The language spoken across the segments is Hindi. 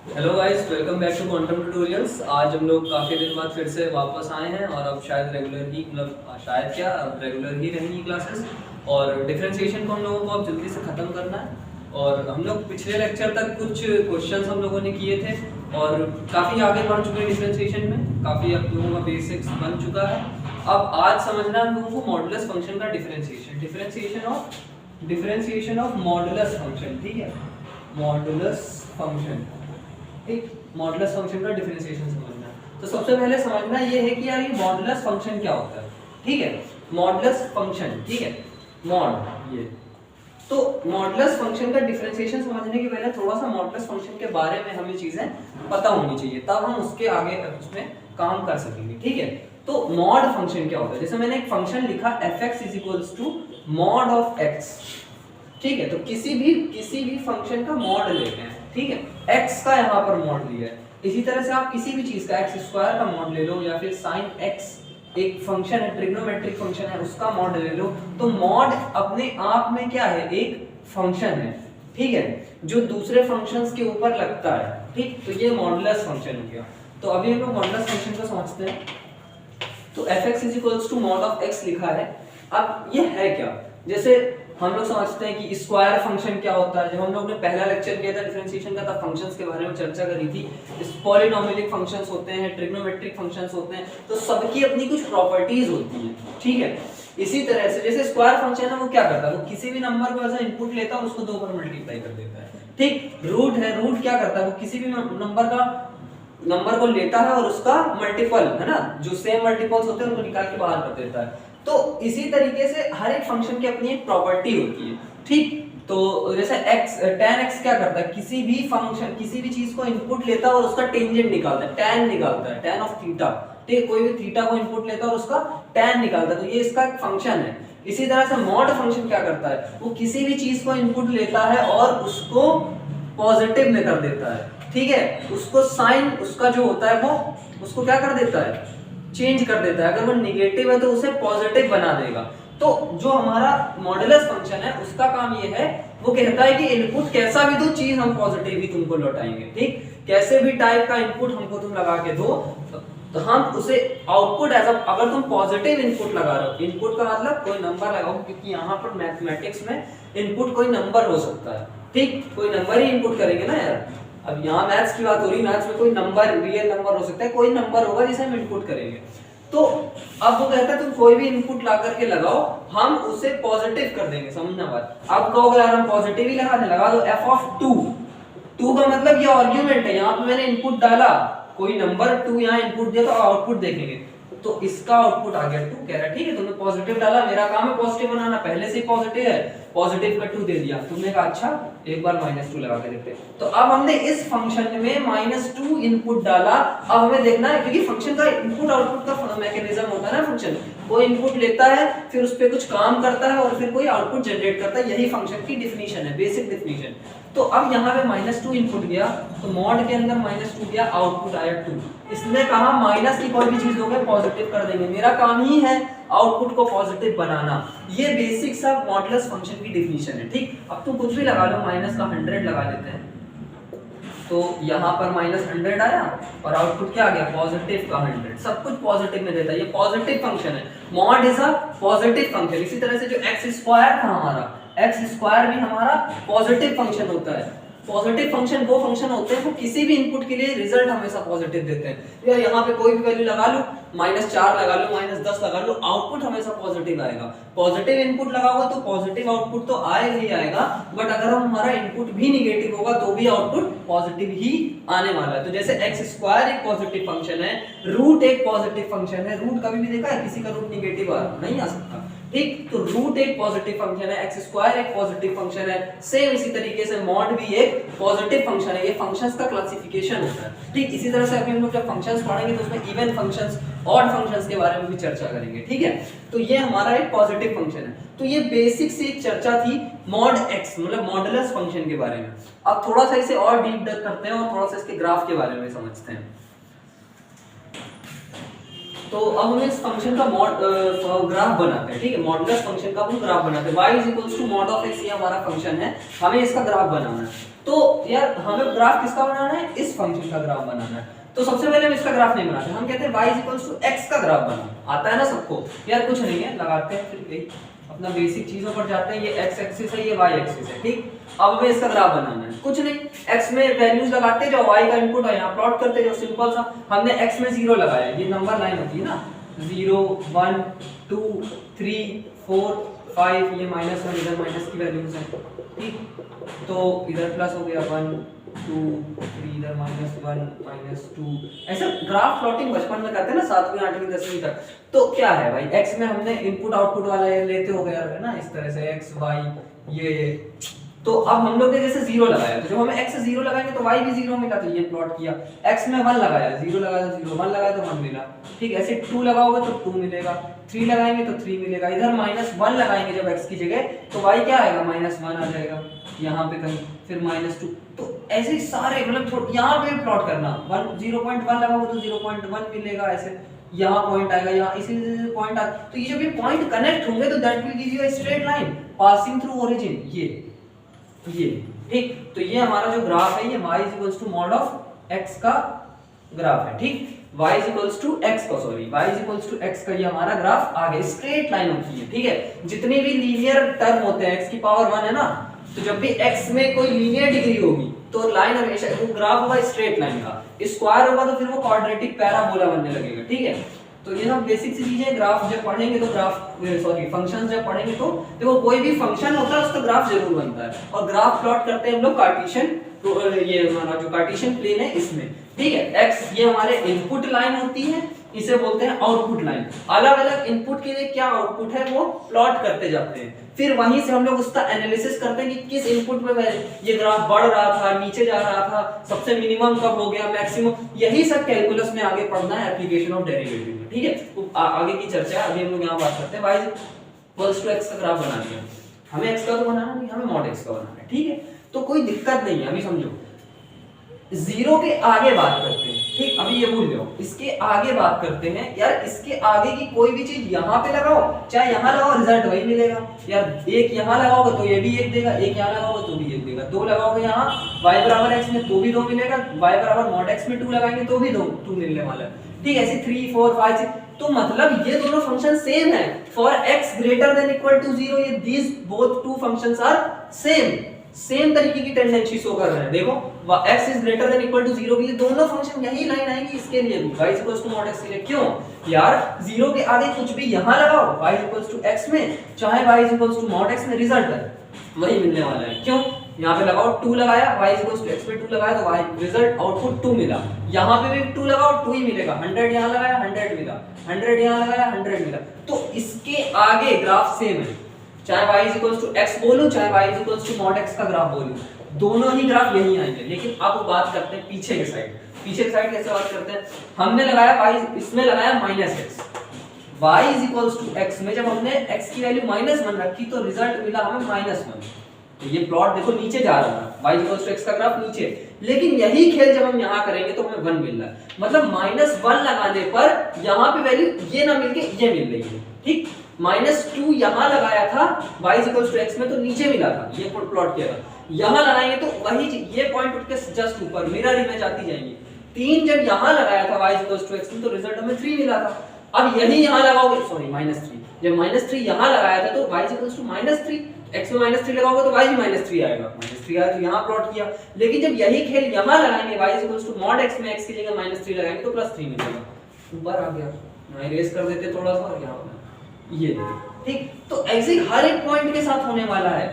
Hello guys, welcome back to quantum tutorials. आज हम लोग काफ़ी दिन बाद फिर से वापस आए हैं और अब शायद रेगुलर ही शायद क्या रेगुलर ही रहेंगी क्लासेस। और डिफरेंशिएशन को हम लोगों को अब जल्दी से ख़त्म करना है। और हम लोग पिछले लेक्चर तक कुछ क्वेश्चंस हम लोगों ने किए थे और काफ़ी आगे बढ़ चुके हैं डिफरेंशिएशन में, काफ़ी आप लोगों का बेसिक्स बन चुका है। अब आज समझना है हम लोगों को मॉडुलस फंक्शन का डिफरेंशिएशन ऑफ मॉडुलस फंक्शन। ठीक है, मॉडुलस फंक्शन। ठीक, मॉडुलस फंक्शन का डिफरेंशिएशन समझना है। तो सबसे पहले समझना ये है कि यार ये मॉडुलस फंक्शन क्या होता है। ठीक है, मॉडुलस फंक्शन, ठीक है, मॉड ये। तो मॉडुलस फंक्शन का डिफरेंशिएशन समझने के पहले थोड़ा सा मॉडुलस फंक्शन के बारे में हमें चीजें पता होनी चाहिए, तब हम उसके आगे उसमें काम कर सकेंगे। ठीक है, तो मॉड फंक्शन क्या होता है। जैसे मैंने एक फंक्शन लिखा fx = मॉड ऑफ x। ठीक है, तो किसी भी फंक्शन का मॉड लेते हैं। ठीक है, x का यहाँ पर मॉड लिया है। इसी तरह से आप किसी भी चीज का x² का मॉड ले लो या फिर sin x एक फंक्शन है, ट्रिग्नोमेट्रिक फंक्शन है, उसका मॉड ले लो। तो मॉड अपने आप में क्या है, एक फंक्शन है। ठीक है, जो दूसरे फंक्शंस के ऊपर लगता है। ठीक, तो ये मॉडुलस फंक्शन हो गया। तो अभी हम लोग मॉडुलस फंक्शन को समझते हैं। तो fx = मॉड ऑफ x लिखा है। अब ये है क्या, जैसे हम लोग समझते हैं कि स्क्वायर फंक्शन क्या होता है। जब हम लोग ने पहला लेक्चर किया था डिफरेंशिएशन का, तब फंक्शंस के बारे में चर्चा करी थी। पॉलिनोमियलिक फंक्शंस होते हैं, ट्रिग्नोमेट्रिक फंक्शंस होते हैं, तो सबकी अपनी कुछ प्रॉपर्टीज होती हैं। ठीक है, इसी तरह से जैसे स्क्वायर फंक्शन है, वो क्या करता है, वो किसी भी नंबर को ऐसा इनपुट लेता है और उसको 2 पर मल्टीप्लाई कर देता है। ठीक, रूट है, रूट क्या करता है, वो किसी भी नंबर को लेता है और उसका मल्टीपल है ना, जो सेम मल्टीपल्स होते हैं उनको निकाल के बाहर कर देता है। तो इसी तरीके से हर एक फंक्शन की अपनी एक प्रॉपर्टी होती है। ठीक, तो जैसे tan x क्या करता है, किसी भी फंक्शन किसी भी चीज को इनपुट लेता है और उसका टेंजेंट निकालता है, tan निकालता है, tan ऑफ थीटा। ठीक, कोई भी थीटा को इनपुट लेता है और उसका tan निकालता है, तो ये इसका एक फंक्शन है। इसी तरह से मॉड फंक्शन क्या करता है, वो किसी भी चीज को इनपुट लेता है और उसको पॉजिटिव में कर देता है। ठीक है, उसको साइन उसका जो होता है वो उसको क्या कर देता है, चेंज कर देता है। अगर वो निगेटिव है तो उसे पॉजिटिव बना देगा। तो जो हमारा मॉडुलस फंक्शन है उसका काम ये है, वो कहता है कि इनपुट कैसा भी दो, चीज हम पॉजिटिव ही तुमको लौटाएंगे। ठीक, कैसे भी टाइप का इनपुट हमको तुम लगा के दो तो हम उसे आउटपुट अगर तुम पॉजिटिव इनपुट लगा रहे हो, इनपुट का मतलब कोई नंबर लगाओ, क्योंकि यहाँ पर मैथमेटिक्स में इनपुट कोई नंबर हो सकता है। ठीक, कोई नंबर ही इनपुट करेंगे ना यार। अब यहाँ मैथ्स की बात हो रही, मैथ्स में कोई नंबर, रियल नंबर हो सकता है, कोई नंबर होगा जिसे हम इनपुट करेंगे। तो अब वो कहता है तुम कोई भी इनपुट ला करके लगाओ, हम उसे पॉजिटिव कर देंगे। समझना बात। अब कहोगे यार हम पॉजिटिव ही लगा दो f(2). का मतलब ये आर्गुमेंट है, यहाँ पे मैंने इनपुट डाला, कोई नंबर 2 यहाँ इनपुट दिया, तो आउटपुट देखेंगे। तो इसका आउटपुट आ गया 2। कह रहा ठीक है, तुमने पॉजिटिव डाला, मेरा काम है पॉजिटिव बनाना, पहले से ही पॉजिटिव है, पॉजिटिव का 2 दे दिया। तुमने कहा अच्छा एक बार -2 लगा के देखते हैं। तो अब हमने इस फंक्शन में -2 इनपुट डाला। अब हमें देखना है, क्योंकि फंक्शन का इनपुट आउटपुट का मैकेनिज्म होता है ना, फंक्शन कोई इनपुट लेता है, फिर उस पर कुछ काम करता है और फिर कोई आउटपुट जनरेट करता है। यही फंक्शन की डिफिनीशन है, बेसिक डिफिनीशन। तो अब यहाँ पे -2 इनपुट गया, तो मॉड के अंदर -2 गया, आउटपुट आया 2। इसने कहा माइनस की कोई भी चीज होगी पॉजिटिव कर देंगे, मेरा काम ही है आउटपुट को पॉजिटिव बनाना। ये बेसिक सा मॉडुलस फंक्शन की डिफिनीशन है। ठीक, अब तुम कुछ भी लगा लो, माइनस का 100 लगा लेते हैं, तो यहाँ पर -100 आया और आउटपुट क्या आ गया, पॉजिटिव का 100। सब कुछ पॉजिटिव में देता है, ये पॉजिटिव फंक्शन है। Mod is a positive function. इसी तरह से जो x² था हमारा, x² भी हमारा पॉजिटिव फंक्शन होता है। पॉजिटिव फंक्शन वो फंक्शन होते हैं वो किसी भी इनपुट के लिए रिजल्ट हमेशा पॉजिटिव देते हैं। या यहाँ पे कोई भी वैल्यू लगा लो, -4 लगा लो, -10 लगा लो, आउटपुट हमेशा पॉजिटिव आएगा। पॉजिटिव इनपुट लगाओगे तो पॉजिटिव आउटपुट तो आएगा ही आएगा, बट अगर हमारा इनपुट भी निगेटिव होगा तो भी आउटपुट पॉजिटिव ही आने वाला है। तो जैसे x² एक पॉजिटिव फंक्शन है, रूट एक पॉजिटिव फंक्शन है। रूट कभी भी देखा है किसी का रूट निगेटिव नहीं आ सकता। ठीक, तो रूट एक पॉजिटिव फंक्शन है, x² एक पॉजिटिव फंक्शन है। सेम इसी तरीके से मॉड भी एक पॉजिटिव फंक्शन है। ये फंक्शंस का क्लासिफिकेशन होता है। ठीक, इसी तरह से अभी हम लोग जब फंक्शंस पढ़ेंगे तो उसमें इवन फंक्शंस, ऑड फंक्शंस के बारे में भी चर्चा करेंगे। ठीक है, तो ये हमारा एक पॉजिटिव फंक्शन है। तो ये बेसिक सी एक चर्चा थी मॉड x मतलब मॉडुलस फंक्शन के बारे में। अब थोड़ा सा इसे और डीप डाइव करते हैं और थोड़ा सा इसके ग्राफ के बारे में समझते हैं। तो अब हम इस फंक्शन का ग्राफ बनाते हैं। ठीक है, मॉडुलस फंक्शन का हम ग्राफ बनाते हैं। y = mod of x ये हमारा फंक्शन है, हमें इसका ग्राफ बनाना है। तो यार हमें ग्राफ किसका बनाना है, इस फंक्शन का ग्राफ बनाना है। तो सबसे पहले हम इसका ग्राफ नहीं बनाते, हम कहते हैं y = x का ग्राफ बना। आता है ना सबको, यार कुछ नहीं है, लगाते हैं फिर यही अपना बेसिक चीजों पर जाते हैं। ये x एक्सिस है, ये y एक्सिस है, ठीक। अब हमें इसका ग्राफ बनाना है, कुछ नहीं, x में वैल्यूज लगाते जाओ, y का इनपुट है यहाँ प्लॉट करते जाओ, सिंपल सा। हमने x में 0 लगाया, ये नंबर लाइन होती है ना, 0 1 2 3 4 5, ये -1, इधर माइनस की वैल्यूज है, ठीक। तो इधर प्लस हो गया 1 2 3, इधर -1 -2, ऐसा ग्राफ प्लॉटिंग बचपन में करते हैं ना 7वीं 8वीं 10वीं तक। तो क्या है भाई, x में हमने इनपुट आउटपुट वाला ये लेते हो गया है ना, इस तरह से x y ये। तो अब हम लोग ने जैसे 0 लगाया, तो जब हमें x से 0 लगाएंगे तो y भी 0 मिला, तो ये प्लॉट किया। x में 1 लगाया, 0 लगाया तो 0, 1 लगाया तो 1 मिला, ठीक। ऐसे 2 लगाओगे तो 2 मिलेगा, 3 लगाएंगे तो 3 मिलेगा। इधर -1 लगाएंगे जब x की जगह, तो y क्या आएगा, -1 आ जाएगा यहाँ पे कहीं, फिर -2। तो ऐसे सारे मतलब यहाँ पे प्लॉट करना, 0.1 लगाओगे तो 0.1 मिलेगा, ऐसे यहाँ पॉइंट आएगा, यहाँ इसी पॉइंट आ। तो ये जब ये पॉइंट कनेक्ट होंगे तो that will give you a straight line passing through origin, ये ठीक। तो ये हमारा जो ग्राफ है, ये y = mod of x का ग्राफ है, ठीक। y = x का, सॉरी, y = x का ये हमारा ग्राफ आगे स्ट्रेट लाइन होती है, ठीक है। जितने भी लीनियर टर्म होते हैं, x की पावर 1 है ना, तो जब भी x में कोई लीनियर डिग्री होगी तो लाइन हमेशा, वो ग्राफ होगा स्ट्रेट लाइन का। स्क्वायर होगा तो फिर वो क्वाड्रेटिक पैराबोला बनने लगेगा, ठीक है। तो ये सब बेसिक सी चीजें, ग्राफ जब पढ़ेंगे तो फंक्शंस जब पढ़ेंगे तो देखो कोई भी फंक्शन होता है उसका ग्राफ जरूर बनता है। और ग्राफ प्लॉट करते हैं हम लोग कार्टेशियन, तो ये हमारा जो कार्टेशियन प्लेन है इसमें, ठीक है। x ये हमारे इनपुट लाइन होती है, इसे बोलते हैं आउटपुट लाइन। अलग अलग इनपुट के लिए क्या आउटपुट है वो प्लॉट करते जाते हैं, फिर वहीं से हम लोग उसका एनालिसिस करते हैं कि किस इनपुट में ये ग्राफ बढ़ रहा था, नीचे जा रहा था, सबसे मिनिमम कब हो गया, मैक्सिमम। यही सब कैलकुलस में आगे पढ़ना है, एप्लीकेशन ऑफ डेरिवेटिव, ठीक है। तो आगे की चर्चा है, अभी हम लोग यहाँ बात करते हैं y = x का ग्राफ बना लिया। हमें x का तो बनाना नहीं, हमें mod x का बनाना है, ठीक है। तो कोई दिक्कत नहीं है, अभी समझो 0 के आगे बात करते हैं, ठीक। अभी ये भूल जाओ, इसके आगे बात करते हैं। यार इसके आगे की कोई भी चीज यहाँ पे लगाओ, चाहे यहाँ लगाओ, रिजल्ट वही मिलेगा। यार एक यहाँ लगाओगे तो ये भी 1 देगा, एक यहाँ लगाओगे तो भी 1 देगा, 2 लगाओगे यहाँ y = x में तो भी 2 मिलेगा, y = mod x में 2 लगाएंगे तो भी 2 मिलने वाला है, ठीक है। ऐसे 3 4 5 6, तो मतलब ये दोनों फंक्शन सेम है। फॉर x > 0, ये these both two functions are same तरीके की टेंडेंसी शो कर रहे हैं। देखो x > 0 के लिए दोनों फंक्शन यही लाइन आएंगी, इसके लिए भी y = mod x के लिए। क्यों यार, 0 के आगे कुछ भी यहाँ लगाओ y = x में, चाहे y = mod x में, रिजल्ट वही मिलने वाला है। क्यों, यहाँ पे लगाओ 2 लगाया, y = x पे 2 लगाया तो y रिजल्ट आउटपुट 2 मिला। यहाँ पे भी 2 लगाओ 2 ही मिलेगा, 100 यहाँ लगाया 100 मिला, 100 यहाँ लगाया 100 मिला। तो इसके आगे ग्राफ सेम है, चाहे y = x बोलूं, चाहे y = mod x का ग्राफ बोलूं, दोनों ही ग्राफ यही आएंगे। लेकिन अब बात करते हैं पीछे के साइड। पीछे के साइड कैसे बात करते हैं, हमने लगाया y, इसमें लगाया -x, y = x में जब हमने x की वैल्यू -1 रखी तो रिजल्ट मिला हमें -1। तो ये प्लॉट देखो नीचे जा रहा था, y = x का ग्राफ नीचे। लेकिन यही खेल जब हम यहाँ करेंगे तो हमें 1 मिल रहा है, मतलब -1 लगाने पर यहाँ पे वैल्यू ये ना मिलके ये मिल रही है, ठीक। -2 यहाँ लगाया था y = x में तो नीचे मिला था, ये प्लॉट किया था। यहाँ लगाएंगे तो वही ये पॉइंट उठ के जस्ट ऊपर मिरर इमेज आती जाएंगी। 3 जब यहाँ लगाया था y = x में तो रिजल्ट हमें 3 मिला था। अब यही यहाँ लगाओगे, सॉरी -3, जब -3 यहाँ लगाया था तो y = -3, x में -3 लगाओगे तो y भी -3 आएगा, -3 आया तो यहाँ प्लॉट किया। लेकिन जब यही खेल यहाँ लगाएंगे y = mod x में x की जगह -3 लगाएंगे तो +3 मिलेगा, ऊपर आ गया। यहाँ इरेज कर देते थोड़ा सा और यहाँ ये देखो, ठीक। तो ऐसे हर एक पॉइंट के साथ होने वाला है।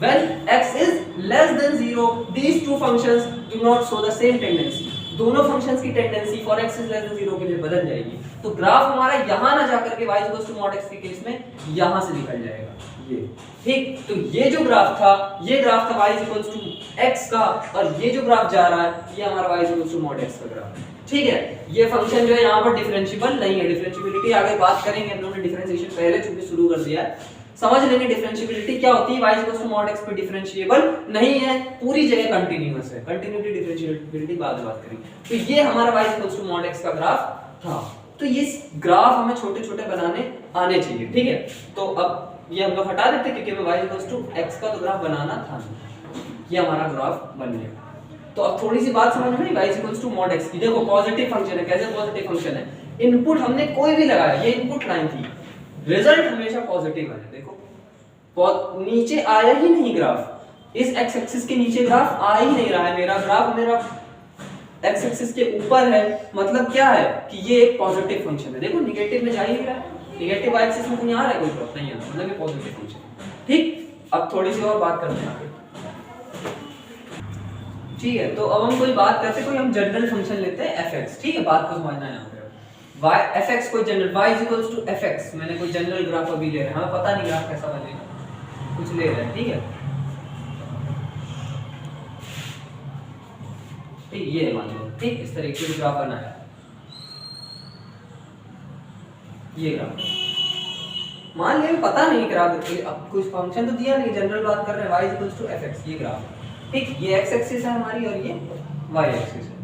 When x is less than 0, these two functions do not show the same tendency. दोनों फंक्शंस की tendency for x is less than 0 के लिए बदल जाएगी। तो ग्राफ हमारा यहाँ ना जाकर के y = mod x के केस में यहाँ से निकल जाएगा, ये, ठीक। तो ये जो ग्राफ था, ये ग्राफ था y = x का, और ये जो ग्राफ जा रहा है ये हमारा y = mod x का ग्राफ है, ठीक है। ये फंक्शन जो है यहाँ पर डिफरेंशिएबल नहीं है। डिफरेंशिएबिलिटी आगे बात करेंगे, हम लोगों ने डिफरेंशिएशन पहले चूंकि शुरू कर दिया है, समझ लेंगे डिफरेंशिएबिलिटी क्या होती है। y = mod x पे डिफरेंशिएबल नहीं है, पूरी जगह कंटीन्यूअस है। कंटिन्यूटी डिफरेंशिएबिलिटी बाद में बात करेंगे। तो ये हमारा y = mod x का ग्राफ था। तो ये ग्राफ हमें छोटे-छोटे बनाने आने चाहिए, ठीक है। तो अब ये हम लोग हटा देते क्योंकि हमें y = x का तो ग्राफ बनाना था। ये हमारा ग्राफ बन गया। तो अब थोड़ी सी बात समझ में y equals to mod x की। देखो पॉजिटिव फंक्शन है, कैसे पॉजिटिव फंक्शन है, इनपुट हमने कोई भी लगाया, ये इनपुट लाइन थी, रिजल्ट हमेशा पॉजिटिव है। देखो नीचे आया ही नहीं ग्राफ, इस x एक्सिस के नीचे ग्राफ आ ही नहीं रहा है, मेरा ग्राफ मेरा x एक्सिस के ऊपर है, मतलब क्या है कि ये एक पॉजिटिव फंक्शन है। देखो नेगेटिव में जा ही नहीं रहा है, नेगेटिव y एक्सिस में कहीं आ रहा है, कोई प्रॉब्लम नहीं है, मतलब ये पॉजिटिव फंक्शन है। ठीक, अब थोड़ी सी और बात करते हैं आगे। ठीक है, तो अब हम कोई बात करते हैं, कोई हम जनरल फंक्शन लेते हैं fx। ठीक है, बात को समझना है यहाँ पे। y fx कोई general y equals to fx, मैंने कोई जनरल ग्राफ अभी ले रहे हैं, हमें पता नहीं ग्राफ कैसा बनेगा, कुछ ले रहे हैं। ठीक है, ठीक ये मान लो, ठीक इस तरीके से ग्राफ बनाया, ये ग्राफ मान लिया, पता नहीं ग्राफ, अब कुछ फंक्शन तो दिया नहीं, जनरल बात कर रहे हैं, y इक्वल्स टू fx, ये ग्राफ। ठीक, ये x एक्सिस है हमारी और ये y एक्सिस है।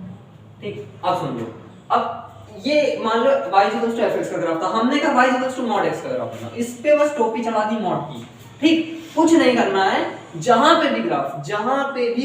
ठीक, अब समझो, अब ये मान लो y इक्वल्स टू fx का ग्राफ था, हमने कहा y equals to mod x का ग्राफ था, इस पे बस टोपी चढ़ा दी मॉड की। ठीक, कुछ नहीं करना है, जहां पे भी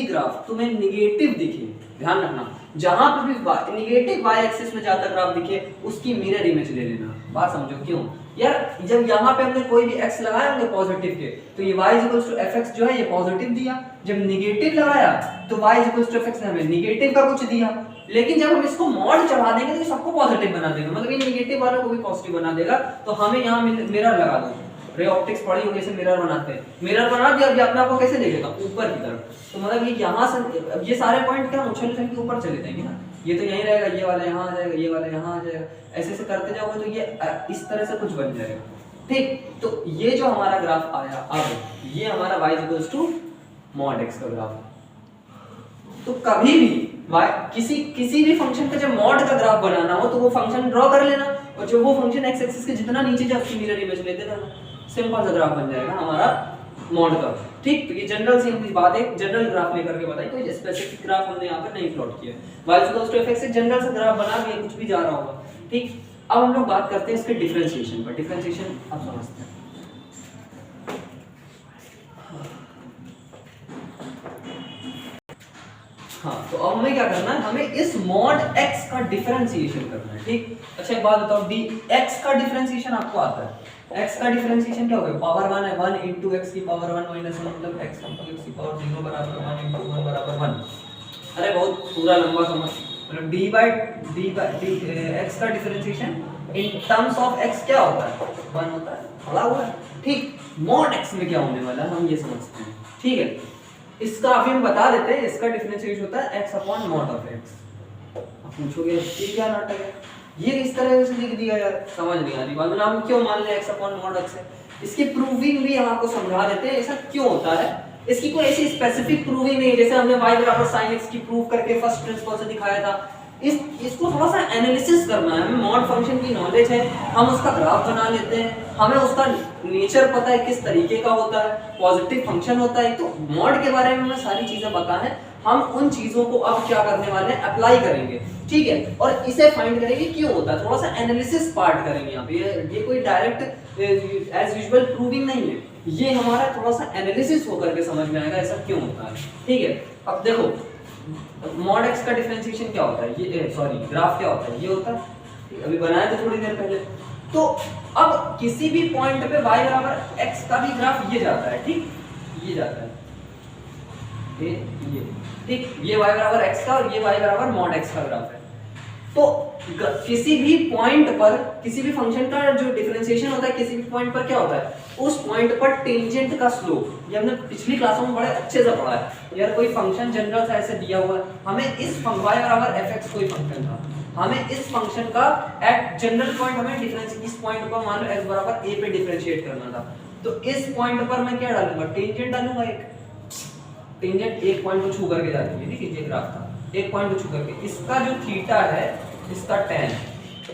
ग्राफ तुम्हें निगेटिव दिखे, ध्यान रखना, जहां पे भी निगेटिव y एक्सिस में जाता ग्राफ दिखे, उसकी मिरर इमेज ले लेना। बात समझो क्यों यार, जब यहाँ पे हमने कोई भी x लगाया होंगे पॉजिटिव के, तो ये y इक्वल्स टू fx जो है ये पॉजिटिव दिया, जब निगेटिव लगाया तो y इक्वल्स टू fx ने हमें निगेटिव का कुछ दिया, लेकिन जब हम इसको मॉड चढ़ा देंगे तो ये सबको पॉजिटिव बना देगा, मतलब ये निगेटिव वालों को भी पॉजिटिव बना देगा। तो हमें यहाँ मिरर लगा दो, रे ऑप्टिक्स पढ़ी हो, कैसे मिरर बनाते हैं, मिरर बना दिया, अभी अपने आप को कैसे देखेगा, ऊपर की तरफ। तो मतलब ये यहाँ से ये सारे पॉइंट क्या उछल उछल के ऊपर चले जाएंगे ना, ये तो यहीं रहेगा, ये वाला यहाँ आ जाएगा, ये वाला यहाँ आ जाएगा, ऐसे ऐसे करते जाओगे तो ये इस तरह से कुछ बन जाएगा। ठीक, तो ये जो हमारा ग्राफ आया, अब ये हमारा y equals to mod x का ग्राफ। तो कभी भी किसी भी फंक्शन का जब मॉड का ग्राफ बनाना हो तो वो फंक्शन ड्रॉ कर लेना, और जो वो फंक्शन x एक्सिस के जितना नीचे जाए उसकी मिरर इमेज ले देना, सिंपल सा ग्राफ बन जाएगा हमारा मॉड का। ठीक, तो ये जनरल सी हम बात है, जनरल ग्राफ लेकर के बताई, कोई स्पेसिफिक ग्राफ हमने यहाँ पर नहीं प्लॉट किया, y इक्वल्स टू fx से जनरल सा ग्राफ बना दिया, कुछ भी जा रहा होगा। ठीक, अब हम लोग बात करते हैं इसके डिफरेंशिएशन पर। डिफरेंशिएशन अब समझते हैं। हाँ, तो अब हमें क्या करना है, हमें इस मॉड x का डिफरेंशिएशन करना है। ठीक, अच्छा एक बात बताओ, x का डिफरेंशिएशन आपको आता है, x का डिफरेंशिएशन क्या होगा, पावर 1 है, 1 into x की पावर 1 minus 1 मतलब x into x की पावर 0 बराबर 1 into 1 बराबर 1। अरे बहुत पूरा लंबा समझ, मतलब d by x का differentiation in terms of x क्या होता है, 1 होता है, पढ़ा हुआ है। ठीक, मॉड x में क्या होने वाला है हम ये समझते हैं। ठीक है, इसका अभी हम बता देते हैं, इसका डिफरेंशिएशन होता है x upon mod of x। अब पूछोगे ये क्या नाटक है, ये इस तरह से लिख दिया यार, समझ नहीं आ रही बात, हम क्यों मान ले x अपॉन मॉड x है, इसकी प्रूविंग भी हम आपको समझा देते हैं, ऐसा क्यों होता है। इसकी कोई ऐसी स्पेसिफिक प्रूविंग नहीं है, जैसे हमने y बराबर sin x की प्रूव करके फर्स्ट प्रिंसिपल से दिखाया था। इसको थोड़ा सा एनालिसिस करना है, हमें मॉड फंक्शन की नॉलेज है, हम उसका ग्राफ बना लेते हैं, हमें उसका नेचर पता है किस तरीके का होता है, पॉजिटिव फंक्शन होता है, तो मॉड के बारे में हमें सारी चीजें पता है, हम उन चीजों को अब क्या करने वाले हैं, अप्लाई करेंगे। ठीक है, और इसे फाइंड करेंगे क्यों होता है, थोड़ा सा एनालिसिस पार्ट करेंगे यहाँ पे, ये कोई डायरेक्ट एज यूजुअल प्रूविंग नहीं है, ये हमारा थोड़ा सा एनालिसिस होकर के समझ में आएगा ऐसा क्यों होता है। ठीक है, अब देखो मॉड x का डिफरेंशिएशन क्या होता है, ये सॉरी ग्राफ क्या होता है, ये होता है, अभी बनाया था थोड़ी देर पहले। तो अब किसी भी पॉइंट पे y बराबर x का भी ग्राफ ये जाता है। ठीक, ये जाता है, ये ठीक, ये y बराबर x का और ये y बराबर मॉड x का ग्राफ है। तो किसी भी पॉइंट पर किसी भी फंक्शन का जो डिफरेंशिएशन होता है, किसी भी पॉइंट पर क्या होता है, उस पॉइंट पर टेंजेंट का स्लोप, ये हमने पिछली क्लासों में बड़े अच्छे से पढ़ा है यार। कोई फंक्शन जनरल सा ऐसे दिया हुआ है, हमें इस y बराबर fx कोई फंक्शन था, हमें इस फंक्शन का एट जनरल पॉइंट हमें डिफरेंशिएट, इस पॉइंट पर मान लो x बराबर a पे डिफरेंशिएट करना था, तो इस पॉइंट पर मैं क्या डालूंगा, टेंजेंट डालूंगा, एक टेंजेंट एक पॉइंट को छू करके जाती है। देखिए ये ग्राफ था, एक पॉइंट को छू करके, इसका जो थीटा है इसका tan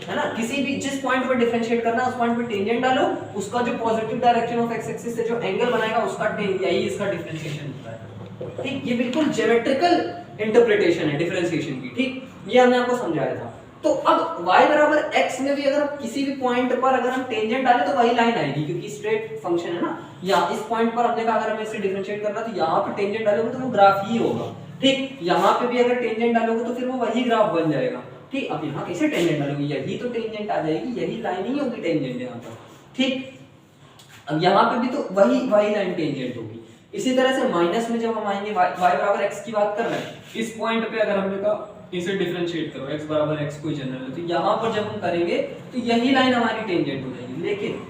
है ना, किसी भी जिस पॉइंट पर डिफरेंशिएट करना है उस पॉइंट पर टेंजेंट डालो, उसका जो positive direction of x axis से जो एंगल बनाएगा उसका tan, यही इसका डिफरेंशिएशन होता है। ठीक, ये बिल्कुल ज्योमेट्रिकल इंटरप्रिटेशन है डिफरेंशिएशन की। ठीक, ये हमने आपको समझाया था। तो अब y बराबर x में भी अगर हम किसी भी पॉइंट पर अगर हम टेंजेंट डालें तो वही लाइन आएगी, क्योंकि स्ट्रेट फंक्शन है ना। या इस पॉइंट पर हमने कहा अगर हमें इसे डिफरेंशिएट करना तो यहाँ पे टेंजेंट डालोगे तो वो ग्राफ ही होगा, ठीक। यहाँ पे भी अगर टेंजेंट डालोगे तो फिर वो वही ग्राफ बन जाएगा, ठीक। अब यहाँ कैसे टेंजेंट डालोगे, यही तो टेंजेंट आ जाएगी, यही लाइन ही होगी टेंजेंट यहाँ पर, ठीक। अब यहाँ पे भी तो वही लाइन टेंजेंट होगी। इसी तरह से माइनस में जब हम आएंगे y बराबर x की बात कर रहे हैं, इस पॉइंट पे अगर हमने कहा इसे डिफरेंशिएट करो x बराबर x कोई जनरल है, तो यहाँ पर जब हम करेंगे तो यही लाइन हमारी टेंजेंट हो जाएगी। लेकिन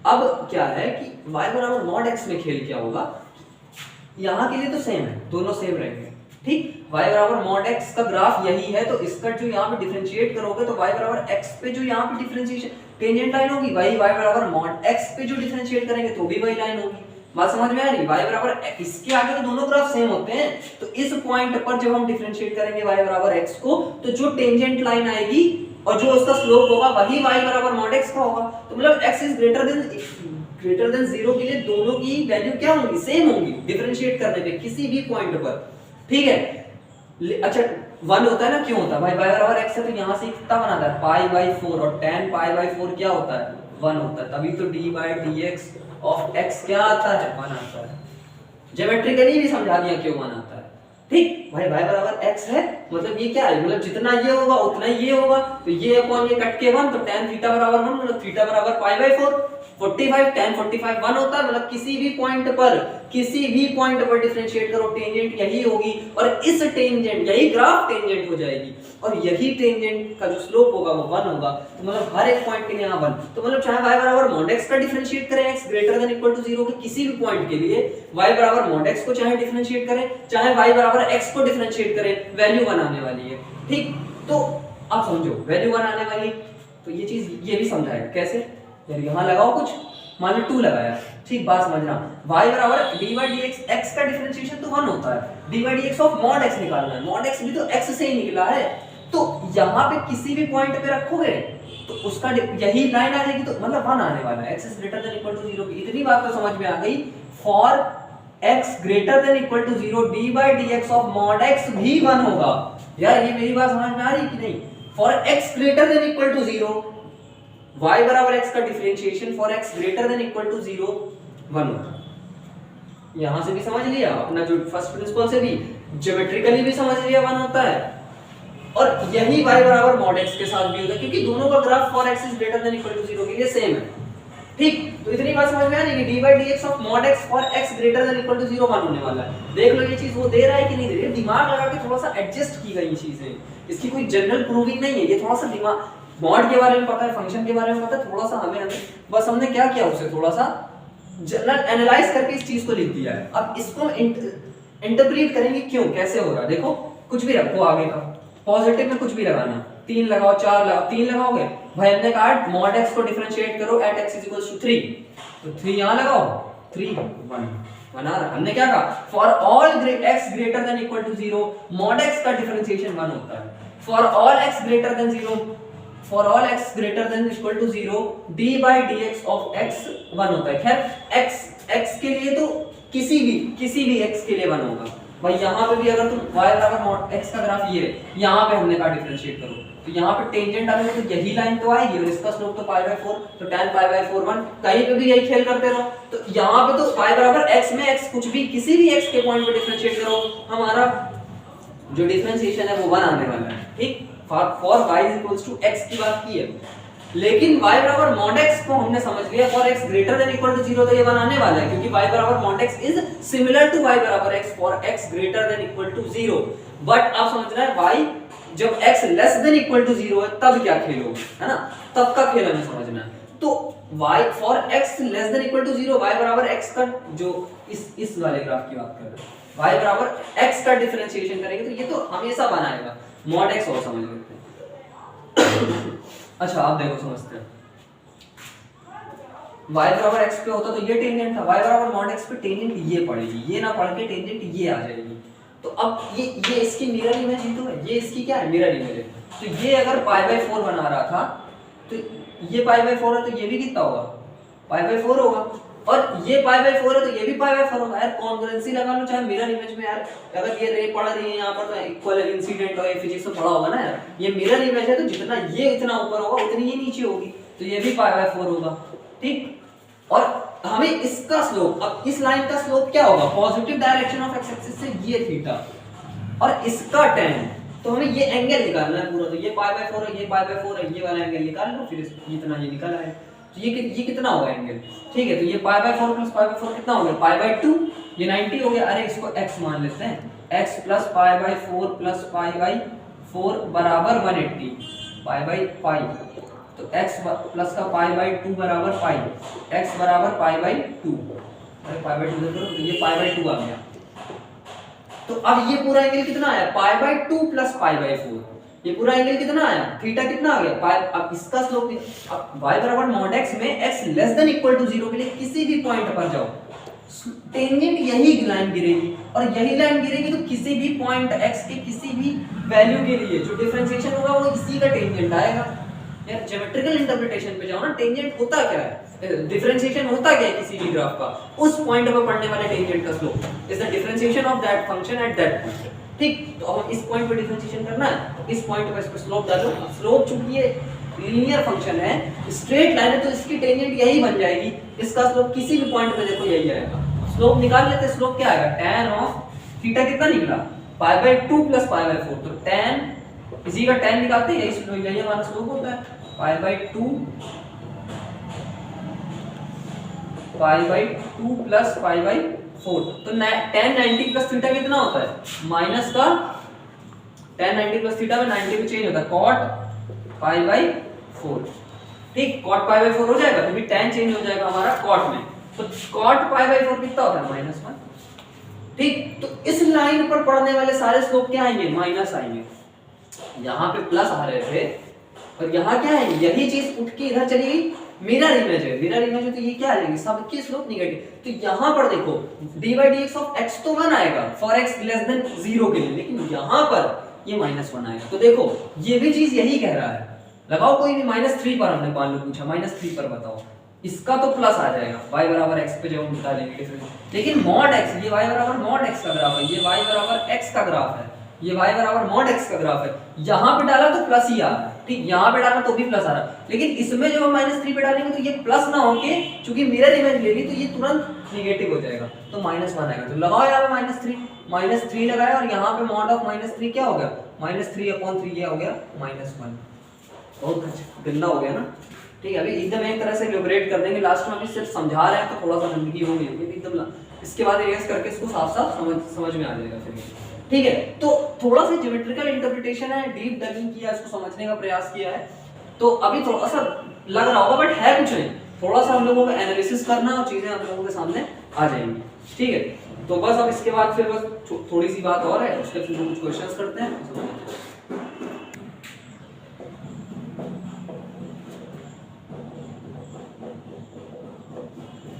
अब क्या है कि y बराबर मॉड x में खेल क्या होगा, यहाँ के लिए तो सेम है, दोनों सेम रहेंगे, ठीक। y बराबर मॉड x का ग्राफ यही है, तो इसका जो यहाँ पे डिफरेंशिएट करोगे तो y बराबर x पे जो यहाँ पे डिफरेंशिएशन टेंजेंट लाइन होगी, वही y बराबर मॉड x पे जो डिफरेंशिएट करेंगे तो भी वही लाइन होगी। बात समझ में आ रही? y बराबर इसके आगे तो दोनों ग्राफ सेम होते हैं, तो इस पॉइंट पर जब हम डिफरेंशिएट करेंगे y बराबर x को, तो जो टेंजेंट लाइन आएगी और जो उसका स्लोप होगा वही y बराबर मॉड x का होगा। तो मतलब x इज ग्रेटर देन 0 के लिए दोनों की वैल्यू क्या होंगी, सेम होंगी डिफरेंशिएट करने पे किसी भी पॉइंट पर, ठीक है। अच्छा 1 होता है ना, क्यों होता है भाई, y बराबर x है तो यहां से कितना बनाता है π/4, और tan π/4 क्या होता है 1 होता है, तभी तो d/dx ऑफ x क्या आता है 1 आता है। ज्योमेट्रिकली भी समझा दिया क्यों 1 आता है, ठीक। भाई y बराबर x है मतलब ये क्या है, मतलब जितना ये होगा उतना ये होगा, तो ये अपॉन ये कट के 1, तो tan थीटा बराबर 1, मतलब थीटा बराबर π/4, 45 tan 45 1 होता है। मतलब किसी भी पॉइंट पर डिफरेंशिएट करो टेंजेंट यही होगी, और इस टेंजेंट यही ग्राफ टेंजेंट हो जाएगी, और यही टेंजेंट का जो स्लोप होगा वो 1 होगा। तो मतलब हर एक पॉइंट के लिए यहाँ 1, तो मतलब चाहे y बराबर mod x का डिफरेंशिएट करें x greater than equal to 0 के किसी भी पॉइंट के लिए, y बराबर mod x को चाहे डिफरेंशिएट करें, चाहे y बराबर x को डिफरेंशिएट करें, वैल्यू 1 आने वाली है, ठीक। तो आप समझो वैल्यू 1 आने वाली, तो ये चीज ये भी समझाएगा कैसे, यार यहाँ लगाओ कुछ, मान लो 2 लगाया, ठीक। बात समझना, y बराबर dy/dx x का डिफरेंशिएशन तो 1 होता है, dy/dx ऑफ mod x निकालना है, mod x भी तो x से ही निकला है, तो यहाँ पे किसी भी पॉइंट पे रखोगे तो उसका यही लाइन आ जाएगी, तो मतलब 1 आने वाला है, x is greater than equal to 0 की इतनी बात तो समझ में आ गई। For x greater than equal to 0 dy/dx of mod x भी 1 होगा। यार ये मेरी बात समझ में आ रही कि नहीं? For x greater than equal to 0 y बराबर x का differentiation for x greater than equal to 0 1 होगा। यहां से भी समझ लिया, अपना जो फर्स्ट प्रिंसिपल से भी ज्योमेट्रिकली भी समझ लिया 1 होता है, और यही y बराबर mod x के साथ भी होगा, क्योंकि दोनों का graph for x is greater than equal to 0 के लिए सेम है, ठीक। तो इतनी बात समझ में आ रही है कि dy/dx of mod x for x greater than equal to 0 1 होने वाला है। देख लो ये चीज वो दे रहा है कि नहीं दे रहा है, दिमाग लगा के थोड़ा सा एडजस्ट की गई चीजें, इसकी कोई जनरल प्रूविंग नहीं है, ये थोड़ा सा दिमाग मॉड के बारे में पता है, फंक्शन के बारे में पता है, थोड़ा सा हमें बस हमने क्या किया उसे थोड़ा सा जनरल एनालाइज करके इस चीज को लिख दिया है। अब इसको इंटरप्रेट करेंगे क्यों, कैसे हो रहा है। देखो कुछ भी रखो आगे का, पॉजिटिव में कुछ भी लगाना, 3 लगाओ 4 लगाओ, 3 लगाओगे भाई, हमने कहा mod x को डिफरेंशिएट करो at x = 3, तो 3 यहां लगाओ, 3 1 बना रहा। हमने क्या कहा, for all x greater than equal to 0 mod x का डिफरेंशिएशन 1 होता है। For all x greater than 0 for all x greater than equal to 0 d/dx of x 1 होता है। खैर x के लिए तो किसी भी x के लिए 1 होगा भाई। यहाँ पे भी अगर तुम y बराबर mod x का ग्राफ ये है, यहाँ पे हमने कहा डिफरेंशिएट करो, तो यहाँ पे टेंजेंट डालोगे तो यही लाइन तो आएगी, और इसका स्लोप तो π/4, तो tan π/4 1, कहीं पे भी यही खेल करते रहो। तो यहाँ पे तो y बराबर x में x कुछ भी किसी भी x के पॉइंट पे डिफरेंशिएट करो, हमारा जो डिफरेंशिएशन है वो 1 आने वाला है, ठीक। फॉर y = x की बात की है, लेकिन y बराबर mod x को हमने समझ लिया for x greater than equal to 0, तो ये 1 आने वाला है, क्योंकि y बराबर mod x is similar to y बराबर x for x greater than equal to 0। But आप समझ रहे हैं y जब x less than equal to 0 है तब क्या खेलोगे, है ना, तब का खेल हमें समझना है। तो y for x less than equal to 0 y बराबर x का जो इस वाले ग्राफ की बात कर रहे हैं, y बराबर x का डिफरेंशिएशन करेंगे तो ये तो हमेशा बनाएगा mod x, और समझ लेते हैं। अच्छा आप देखो समझते हैं, y बराबर x पे होता तो ये टेंजेंट था, y बराबर mod x पे टेंजेंट ये पड़ेगी, ये ना पढ़ के टेंजेंट ये आ जाएगी। तो अब ये इसकी मिरर इमेज ही तो है, ये इसकी क्या है मिरर इमेज है। तो ये अगर π/4 बना रहा था, तो ये π/4 है, तो ये भी कितना होगा π/4 होगा। और ये पाई बाई 4 है तो ये भी पाई बाई 4 होगा यार, कॉन्ग्रुएंसी लगा लो चाहे मिरर इमेज में यार, अगर ये रे पड़ रही है यहाँ पर तो इक्वल इंसिडेंट और ये फिजिक्स में पढ़ा होगा ना यार, ये मिरर इमेज है तो जितना ये इतना ऊपर होगा उतनी ही नीचे होगी, तो ये भी पाई बाई 4 होगा, ठीक। और हमें इसका स्लोप, अब इस लाइन का स्लोप क्या होगा, positive direction of x axis से ये थीटा और इसका tan, तो हमें ये एंगल निकालना है पूरा, तो ये पाई बाई 4 है, ये पाई बाई 4 है, ये वाला एंगल निकाल लो, फिर इतना ये निकल आए, तो ये कितना होगा एंगल, ठीक है। तो ये pi by 4 plus pi by 4 कितना हो गया, पाई बाई 2, ये 90 हो गया। अरे इसको x मान लेते हैं, x plus pi by 4 plus pi by 4 बराबर 180 पाई बाई पाई, तो x प्लस का पाई बाई 2 बराबर पाई, x बराबर पाई बाई 2, अरे पाई बाई 2 देखो तो ये पाई बाई 2 आ गया। तो अब ये पूरा एंगल कितना आया, pi by 2 plus pi by 4, ये पूरा एंगल कितना आया, थीटा कितना आ गया पाई। अब इसका स्लोप, अब y बराबर मॉड x में x less than equal to 0 के लिए किसी भी पॉइंट पर जाओ, टेंजेंट यही लाइन गिरेगी और यही लाइन गिरेगी, तो किसी भी पॉइंट x के किसी भी वैल्यू के लिए जो डिफरेंशिएशन होगा वो इसी का टेंजेंट आएगा। यार ज्योमेट्रिकल इंटरप्रिटेशन पे जाओ ना, टेंजेंट होता क्या है, डिफरेंशिएशन होता क्या है किसी भी ग्राफ का, उस पॉइंट पर पड़ने वाले टेंजेंट का slope is the differentiation of that function at that point, ठीक। तो अब इस पॉइंट पे डिफरेंशिएशन करना है, तो इस पॉइंट पे इस पे स्लोप डालो, स्लोप चूंकि ये लीनियर फंक्शन है, स्ट्रेट लाइन है, तो इसकी टेंजेंट यही बन जाएगी, इसका स्लोप किसी भी पॉइंट पे देखो यही आएगा। स्लोप निकाल लेते हैं, स्लोप क्या आएगा, tan ऑफ थीटा कितना निकला, pi by 2 plus pi by 4, तो tan इसी का tan निकालते हैं, यही हमारा स्लोप होता है, pi by 2 plus pi by 4, तो tan 90 प्लस थीटा कितना होता है, माइनस का tan 90 प्लस थीटा में 90 में चेंज होता है cot पाई बाई 4, ठीक। cot पाई बाई 4 हो जाएगा, क्योंकि tan चेंज हो जाएगा हमारा cot में, तो cot पाई बाई 4 कितना होता है, -1, ठीक। तो इस लाइन पर पड़ने वाले सारे स्लोप क्या आएंगे, माइनस आएंगे, यहाँ पे प्लस आ रहे थे और यहाँ क्या है, यही चीज उठ के इधर चली गई, मिरर इमेज है, मिरर इमेज है तो ये क्या आ जाएगी, सबके स्लोप नेगेटिव। तो यहाँ पर देखो dy dx ऑफ x तो 1 आएगा फॉर x लेस देन 0 के लिए, लेकिन यहाँ पर ये -1 आएगा। तो देखो ये भी चीज यही कह रहा है, लगाओ कोई भी -3 पर, हमने मान लो पूछा -3 पर बताओ, इसका तो प्लस आ जाएगा, y बराबर x पे जब हम बता देंगे डिफरेंस, लेकिन मॉड x, ये y बराबर मॉड x का ग्राफ है, ये y बराबर x का ग्राफ है, ये y बराबर मॉड x का ग्राफ है, यहाँ पे डाला तो प्लस ही आ रहा है, ठीक, यहाँ पे डाला तो भी प्लस आ रहा है, लेकिन इसमें जब हम -3 पे डालेंगे तो ये प्लस ना होके, चूंकि मिरर इमेज ले ली तो ये तुरंत नेगेटिव हो जाएगा, तो -1 आएगा। तो लगाओ यहाँ पे -3 लगाया और यहाँ पे मॉड ऑफ -3 क्या हो गया, -3/3 क्या हो गया, -1, बहुत गंदा हो गया ना, ठीक है। अभी एकदम एक तरह से इलैबोरेट कर देंगे, लास्ट में अभी सिर्फ समझा रहे हैं तो थोड़ा सा गंदगी हो गई एकदम, इसके बाद रिवर्स करके इसको साफ-साफ समझ में आ जाएगा फिर, ठीक है। तो थोड़ा सा ज्योमेट्रिकल इंटरप्रिटेशन है, डीप डगिंग किया, इसको समझने का प्रयास किया है, तो अभी थोड़ा सा लग रहा होगा बट है कुछ नहीं, थोड़ा सा हम लोगों को एनालिसिस करना और चीजें हम लोगों के सामने आ जाएंगी, ठीक है। तो बस अब इसके बाद फिर बस थोड़ी सी बात और है, उसके फिर कुछ क्वेश्चंस करते हैं,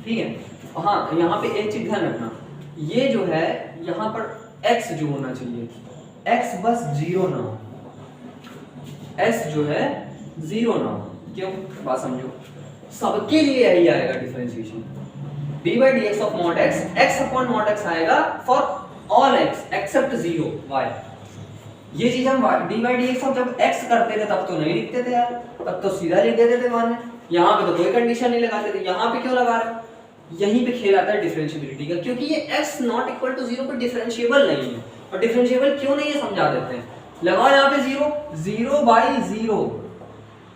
ठीक है। हाँ, यहाँ पे एक चीज ध्यान रखना, ये जो है यहाँ पर x जो होना चाहिए, x बस 0 ना हो, s जो है 0 ना हो, क्यों, बात समझो, सबके लिए यही आएगा differentiation, dy dx of mod x, x upon mod x आएगा for all x except 0 y। ये चीज हम dy dx ऑफ जब x करते थे तब तो नहीं लिखते थे यार, तब तो सीधा लिख देते थे मान, यहाँ पे तो कोई कंडीशन नहीं लगाते थे, यहाँ पे क्यों लगा रहे, यहीं पे खेल आता है डिफरेंशिएबिलिटी का, क्योंकि ये x नॉट इक्वल टू 0 पे डिफरेंशिएबल नहीं है, और डिफरेंशिएबल क्यों नहीं है समझा देते हैं, लगाओ यहाँ पे 0/0,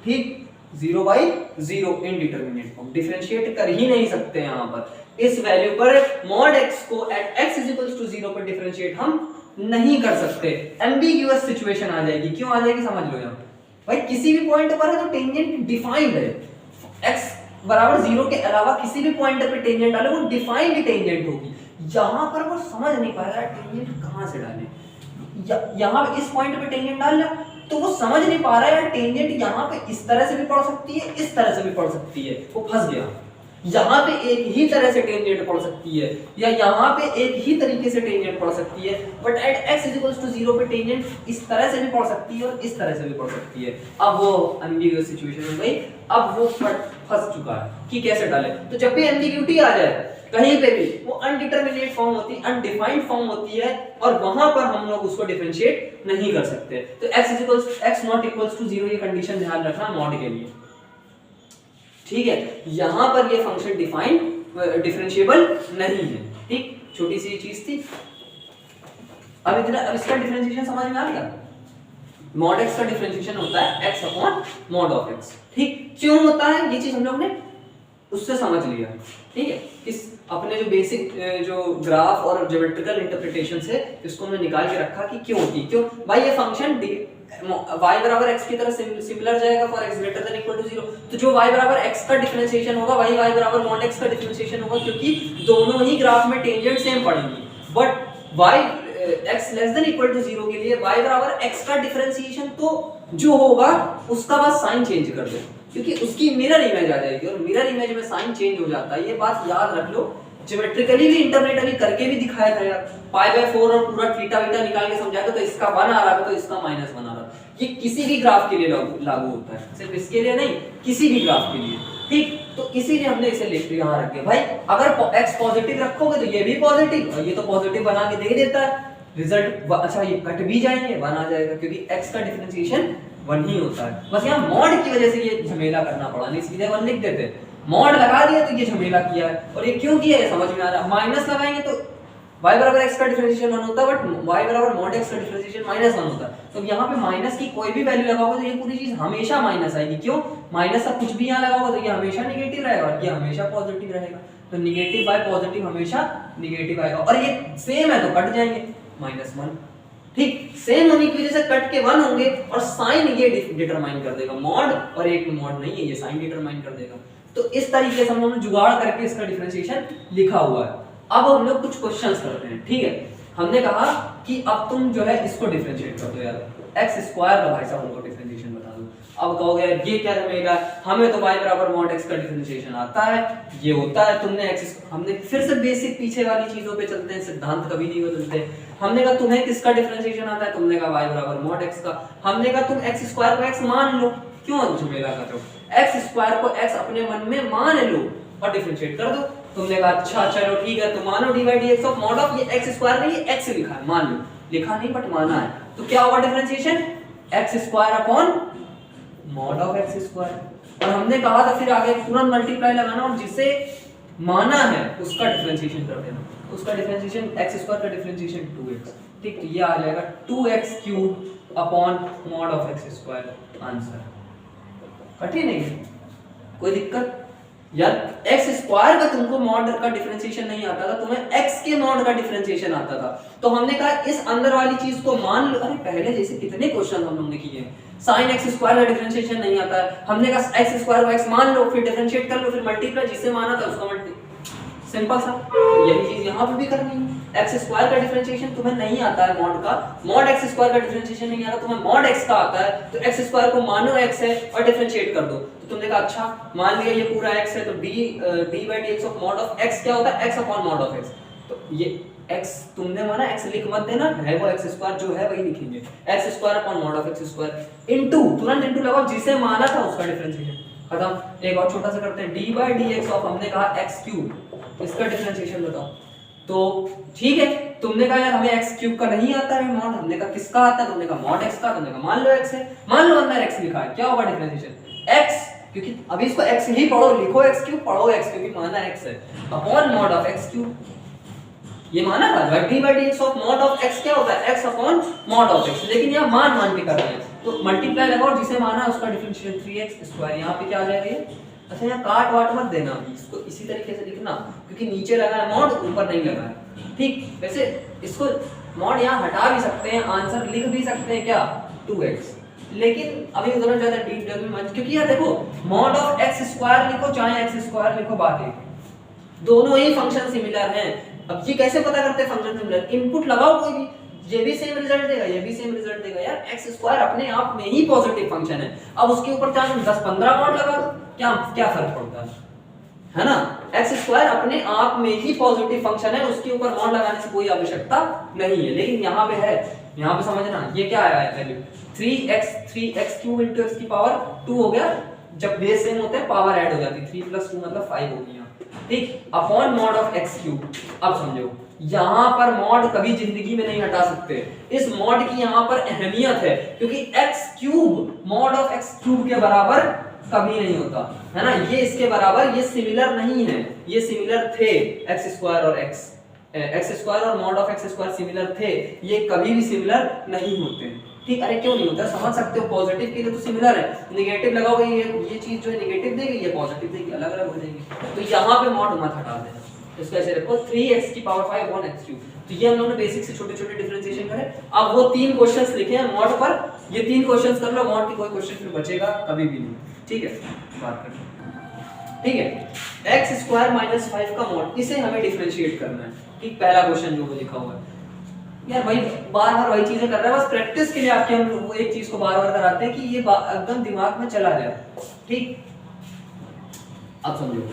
ठीक, 0/0 इनडिटरमिनेट फॉर्म, डिफरेंशिएट कर ही नहीं सकते यहाँ पर, इस वैल्यू पर mod x को एट x इक्वल्स टू 0 पर डिफरेंशिएट हम नहीं कर सकते, एम्बिगुअस सिचुएशन आ जाएगी, क्यों आ जाएगी समझ लो यहाँ भाई, किसी भी पॉइंट पर है तो टेंजेंट डिफाइंड है, x बराबर 0 के अलावा किसी भी पॉइंट पे टेंजेंट डाले वो डिफाइंड टेंजेंट होगी, यहाँ पर वो समझ नहीं पाएगा टेंजेंट कहाँ से डाले, यहाँ पे इस पॉइंट पे टेंजेंट डाल लो तो वो समझ नहीं पा रहा है टेंजेंट यहाँ पे इस तरह से भी पड़ सकती है, इस तरह से भी पड़ सकती है, वो फंस गया, यहाँ पे एक ही तरह से टेंजेंट पड़ सकती है या यहाँ पे एक ही तरीके से टेंजेंट पड़ सकती है, but at x equals to 0 पे टेंजेंट इस तरह से भी पड़ सकती है और इस तरह से भी पड़ सकती है, अब वो एम्बिगुअस सिचुएशन हो गई, अब वो फंस चुका है कि कैसे डाले। तो जब भी एम्बिग्यूटी आ जाए कहीं पे भी, वो अनडिटरमिनेट फॉर्म होती है, अनडिफाइंड फॉर्म होती है, और वहां पर हम लोग उसको डिफरेंशिएट नहीं कर सकते। तो x नॉट इक्वल्स टू 0 ये कंडीशन ध्यान रखना मॉड के लिए, ठीक है। यहां पर ये फंक्शन डिफरेंशिएबल नहीं है, ठीक, छोटी सी चीज थी। अब इसका डिफरेंशिएशन समझ में आ गया। मॉड x का डिफरेंशिएशन होता है x upon mod of x, ठीक। क्यों होता है ये चीज हम लोग ने उससे समझ लिया, ठीक है। इस अपने जो बेसिक जो ग्राफ और ज्योमेट्रिकल इंटरप्रिटेशन है इसको हमने निकाल के रखा कि क्यों होती है। क्यों भाई, ये फंक्शन y बराबर x की तरह सिमिलर जाएगा for x greater than equal to 0। तो जो y बराबर x का डिफरेंशिएशन होगा वही y बराबर मॉड x का डिफरेंशिएशन होगा, क्योंकि दोनों ही ग्राफ में टेंजेंट सेम पड़ेंगी। But y x less than equal to 0 के लिए y बराबर x का डिफरेंशिएशन तो जो होगा उसका बस साइन चेंज कर दो, क्योंकि उसकी मिरर इमेज आ जाएगी, और मिरर इमेज में साइन चेंज हो जाता है। ये बात याद रख लो, ज्योमेट्रिकली भी इंटरनेट अभी करके भी दिखाया था यार, π/4 और पूरा थीटा बीटा निकाल के समझाया था। तो इसका 1 आ रहा था तो इसका -1 आ रहा था। ये किसी भी ग्राफ के लिए लागू होता है, सिर्फ इसके लिए नहीं, किसी भी ग्राफ के लिए, ठीक। तो इसीलिए हमने इसे लिख लिया यहाँ रख दिया। भाई अगर x पॉजिटिव रखोगे तो ये भी पॉजिटिव, और ये तो पॉजिटिव बना के दे देता है रिजल्ट। अच्छा ये कट भी जाएंगे, 1 आ जाएगा, क्योंकि x का डिफरेंशिएशन 1 ही होता है। बस यहाँ मॉड की वजह से ये झमेला करना पड़ा, नहीं सीधे 1 लिख देते, मॉड लगा दिया तो ये झमेला किया है। और ये क्यों किया है समझ में आ रहा है। माइनस लगाएंगे तो y बराबर x का डिफरेंशिएशन 1 होता है, बट y बराबर मॉड x का डिफरेंशिएशन -1 होता है। तो यहाँ पे माइनस की कोई भी वैल्यू लगाओगे तो ये पूरी चीज हमेशा माइनस आएगी। क्यों, माइनस का कुछ भी यहाँ लगाओगे तो ये हमेशा नेगेटिव रहेगा, और ये हमेशा पॉजिटिव रहेगा। तो नेगेटिव बाय पॉजिटिव हमेशा नेगेटिव आएगा, और ये सेम है तो कट जाएंगे -1, ठीक। सेम होने की वजह से कट के 1 होंगे, और साइन ये डिटरमाइन कर देगा मॉड, और एक मॉड नहीं है, ये साइन डिटरमाइन कर देगा। तो इस तरीके से हम लोगों ने जुगाड़ करके इसका डिफरेंशिएशन लिखा हुआ है। अब हम लोग कुछ क्वेश्चंस करते हैं, ठीक है। हमने कहा कि अब तुम जो है इसको डिफरेंशिएट कर दो यार, x² का भाई साहब हमको डिफरेंशिएशन बता दो। अब कहोगे यार ये क्या रहेगा, हमें तो y बराबर मॉड x का डिफरेंशिएशन आता है, ये होता है। तुमने x, हमने फिर से बेसिक पीछे वाली चीजों पे चलते हैं, सिद्धांत कभी नहीं बदलते। हमने कहा तुम्हें किसका डिफरेंशिएशन आता है, तुमने कहा y बराबर मॉड x का। हमने कहा तुम x² को x मान लो, क्यों झमेला कर रहे हो, x² को x अपने मन में मान लो और डिफरेंशिएट कर दो। तुमने कहा अच्छा चलो ठीक है, तो मानो dy/dx ऑफ मॉड ऑफ, ये x² नहीं x लिखा है, मान लो, लिखा नहीं बट माना है। तो क्या होगा differentiation, x² upon mod of x²। और हमने कहा था फिर आगे तुरंत मल्टीप्लाई लगाना, और जिसे माना है उसका डिफरेंशिएशन कर देना। उसका डिफरेंशिएशन x² का डिफरेंशिएशन 2x, ठीक। तो ये आ जाएगा 2x³ upon mod of x²। Answer कठिन है, कोई दिक्कत यार। x² का तुमको मॉड का डिफरेंशिएशन नहीं आता था, तुम्हें x के मॉड का डिफरेंशिएशन आता था। तो हमने कहा इस अंदर वाली चीज को मान लो। अरे पहले जैसे कितने क्वेश्चन हम लोगों ने किए, sin x² का डिफरेंशिएशन नहीं आता है, हमने कहा x² को x मान लो, फिर डिफरेंशिएट कर लो, फिर मल्टीप्लाई, जिससे माना था उसका मल्टी, सिंपल सा। यही चीज यहाँ पे भी करनी है। x² का डिफरेंशिएशन तुम्हें नहीं आता है मॉड का, मॉड x² का डिफरेंशिएशन नहीं आता, तुम्हें मॉड x का आता है। तो x² को मानो x है और डिफरेंशिएट कर दो। तो तुमने कहा अच्छा मान लिया ये पूरा x है, तो d/dx of mod of x क्या होता है, x upon mod of x। तो ये x तुमने माना, x लिख मत देना, है वो x² जो है वही लिखेंगे, x² upon mod of x² into, तुरंत इनटू लगाओ, जिसे माना था उसका डिफरेंशिएशन खत्म। एक और छोटा सा करते हैं, d/dx ऑफ, हमने कहा x³, इसका डिफरेंशिएशन बताओ। तो ठीक है, तुमने कहा यार हमें x³ का नहीं आता है मॉड, हमने कहा किसका आता है, तुमने कहा मॉड x का, तुमने कहा मान लो x है, मान लो अंदर x लिखा है, क्या होगा डिफरेंशिएशन x, क्योंकि अभी इसको x ही पढ़ो, लिखो x³ पढ़ो x, क्योंकि माना x है, अपॉन मॉड ऑफ x³, ये माना था। d/dx of mod of x क्या होता है, x upon mod of x, लेकिन यहाँ मान के कर रहे हैं, तो मल्टीप्लाई लगाओ, जिसे माना उसका डिफरेंशिएशन 3x²। यहाँ पे क्या आ जाएगा ये, अच्छा यहाँ काट वाट मत देना, इसको इसी तरीके से लिखना, क्योंकि नीचे लगा है मॉड, ऊपर नहीं लगा है, ठीक। वैसे इसको मॉड यहाँ हटा भी सकते हैं, आंसर लिख भी सकते हैं क्या, 2x, लेकिन अभी उतना ज्यादा डीप डग में मत, क्योंकि यार देखो मॉड ऑफ x² लिखो चाहे x² लिखो, बात है दोनों ही फंक्शन सिमिलर हैं। अब ये कैसे पता करते हैं फंक्शन सिमिलर, इनपुट लगाओ कोई भी, ये भी सेम रिजल्ट देगा, ये भी सेम रिजल्ट देगा यार। x² अपने आप में ही पॉजिटिव फंक्शन है, अब उसके ऊपर चाहे 10-15 मॉड लगा दो, क्या फर्क पड़ता है ना। x² अपने आप में ही पॉजिटिव फंक्शन है, उसके ऊपर मॉड लगाने से कोई आवश्यकता नहीं है। लेकिन यहाँ पे है, यहाँ पे समझना, ये क्या आया है वैल्यू 3x³ into x की पावर 2 हो गया जब बेस सेम होते हैं पावर ऐड हो जाती है, 3 + 2 मतलब 5 होगी यहाँ, ठीक, upon mod of x cube. अब समझो यहाँ पर मॉड कभी जिंदगी में नहीं हटा सकते, इस मॉड की यहाँ पर अहमियत है, क्योंकि x cube mod of x cube के बराबर कभी नहीं होता है ना, ये इसके बराबर, ये सिमिलर नहीं है, ये सिमिलर थे x² और x² और मॉड ऑफ x² सिमिलर थे, ये कभी भी सिमिलर नहीं होते, ठीक। अरे क्यों नहीं होता, समझ सकते हो, पॉजिटिव के लिए तो सिमिलर है, नेगेटिव लगाओगे ये चीज जो है नेगेटिव देगी, ये पॉजिटिव देगी, अलग अलग हो जाएंगे। तो यहाँ पे मॉड मत हटा देना, इसको ऐसे रखो 3x की पावर 5 अपॉन x क्यूब। तो ये हम लोगों ने बेसिक से छोटे छोटे डिफरेंशिएशन करे। अब वो 3 क्वेश्चंस लिखे हैं मॉड पर, ये 3 क्वेश्चंस कर लो, मॉड की कोई क्वेश्चन फिर बचेगा कभी भी नहीं, ठीक है। बात करते हैं, ठीक है। x² - 5 का मॉड, इसे हमें डिफरेंशिएट करना है, ठीक। पहला क्वेश्चन जो वो लिखा हुआ है, यार भाई बार बार वही चीजें कर रहा है, बस प्रैक्टिस के लिए आपके हम वो एक चीज को बार बार कराते हैं कि ये एकदम दिमाग में चला जाए, ठीक। अब समझो,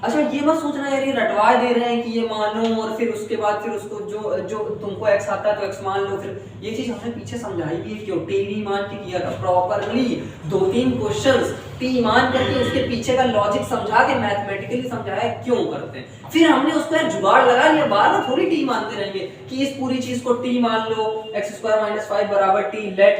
अच्छा ये मत सोचना यार ये रटवा दे रहे हैं कि ये मानो और फिर उसके बाद फिर उसको जो तुमको x आता है तो x मान लो, फिर ये चीज हमने पीछे समझाई भी है, क्यों t मान के किया था प्रॉपर्ली, 2-3 क्वेश्चंस t मान करके उसके पीछे का लॉजिक समझा के मैथमेटिकली समझाया क्यों करते हैं, फिर हमने उसको यार जुगाड़ लगा लिया, बार बार थोड़ी t मानते रहेंगे कि इस पूरी चीज को t मान लो, x² - 5 बराबर t, लेट,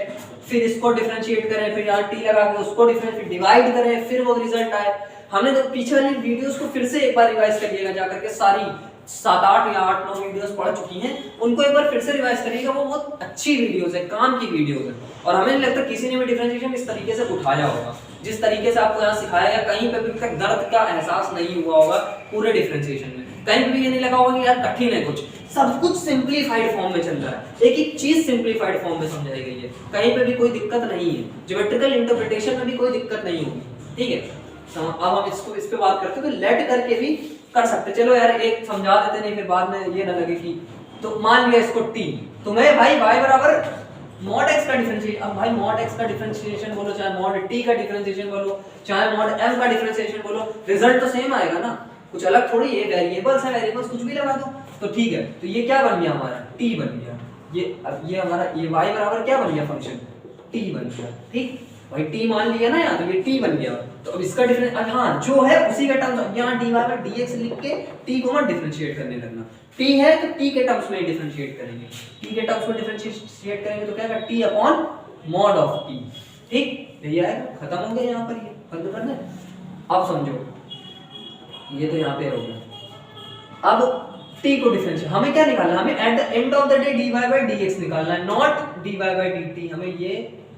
फिर इसको डिफरेंशिएट करें, फिर यहाँ t लगा के उसको डिवाइड करें, फिर वो रिजल्ट आए। हमने तो पीछे वाली वीडियोस को फिर से एक बार रिवाइज करिएगा, जाकर के सारी 7-8 या 8-9 वीडियोस पढ़ चुकी हैं, उनको एक बार फिर से रिवाइज करिएगा, वो बहुत अच्छी वीडियोस है, काम की वीडियोस है। और हमें नहीं लगता किसी ने भी डिफरेंशिएशन इस तरीके से उठाया होगा, जिस तरीके से आपको यहाँ सिखाया या कहीं पे भी तक दर्द का एहसास नहीं हुआ होगा पूरे डिफरेंशिएशन में, कहीं भी ये नहीं लगा होगा कि यार कठिन है कुछ, सब कुछ सिंपलीफाइड फॉर्म में चल रहा है, एक एक चीज सिंपलीफाइड फॉर्म में समझाई गई है, कहीं पे भी कोई दिक्कत नहीं है, ज्योमेट्रिकल इंटरप्रिटेशन में भी कोई दिक्कत नहीं होगी, ठीक है। अब हम इसको इस पे बात करते हैं, तो लेट करके भी कर सकते, चलो यार एक समझा देते, नहीं फिर बाद में ये ना लगे कि, तो मान लिया इसको t, तुम्हें भाई y बराबर मॉड x का डिफरेंशिएशन, अब भाई मॉड x का डिफरेंशिएशन बोलो, चाहे मॉड t का डिफरेंशिएशन बोलो, चाहे मॉड m का डिफरेंशिएशन बोलो, रिजल्ट तो सेम आएगा ना, कुछ अलग थोड़ी है, वेरिएबल्स है, वेरिएबल्स कुछ भी लगा दो तो ठीक है। तो ये क्या बन गया हमारा, t बन गया, ये अब ये हमारा ये y बराबर क्या बन गया फंक्शन, t बन गया, ठीक भाई t मान लिया ना यहाँ, तो ये t बन गया। तो अब इसका डिफरेंस, हाँ जो है उसी के टर्म्स, यहाँ dy/dx लिख के t को मत डिफरेंशिएट करने लगना, t है तो t के टर्म्स में डिफरेंशिएट करेंगे, t के टर्म्स में डिफरेंशिएट करेंगे तो क्या होगा, t upon mod of t, ठीक, यही आएगा, खत्म हो गया यहाँ पर, ये खत्म कर दें। अब समझो ये तो यहाँ पे हो गया, अब t को डिफरेंशिएट, हमें क्या निकालना है, हमें at the end of the day dy/dx निकालना है, नॉट dy/dt, हमें ये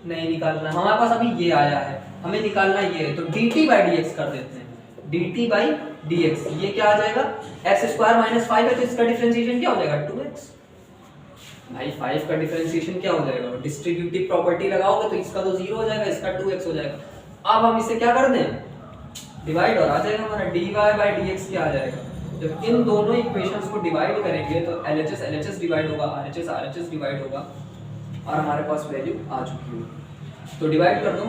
नहीं निकालना, हमारे पास अभी ये आया है, हमें निकालना ये है, तो dt/dx कर देते हैं, dt/dx, ये क्या आ जाएगा, x² - 5 है तो इसका डिफरेंशिएशन क्या हो जाएगा, 2x, भाई 5 का डिफरेंशिएशन क्या हो जाएगा, डिस्ट्रीब्यूटिव प्रॉपर्टी लगाओगे तो इसका तो 0 हो जाएगा, इसका 2x हो जाएगा। अब हम इसे क्या कर दें, डिवाइड, और आ जाएगा हमारा dy/dx क्या आ जाएगा, जब इन दोनों इक्वेशंस को डिवाइड करेंगे तो LHS डिवाइड होगा, RHS डिवाइड होगा, और हमारे पास वैल्यू आ चुकी है, तो डिवाइड कर दो,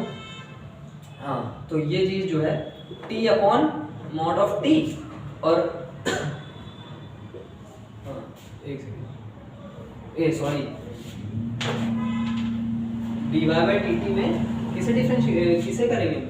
हाँ तो ये चीज जो है t upon mod of t, और हाँ एक सेकंड, सॉरी dy/dt में किसे करेंगे,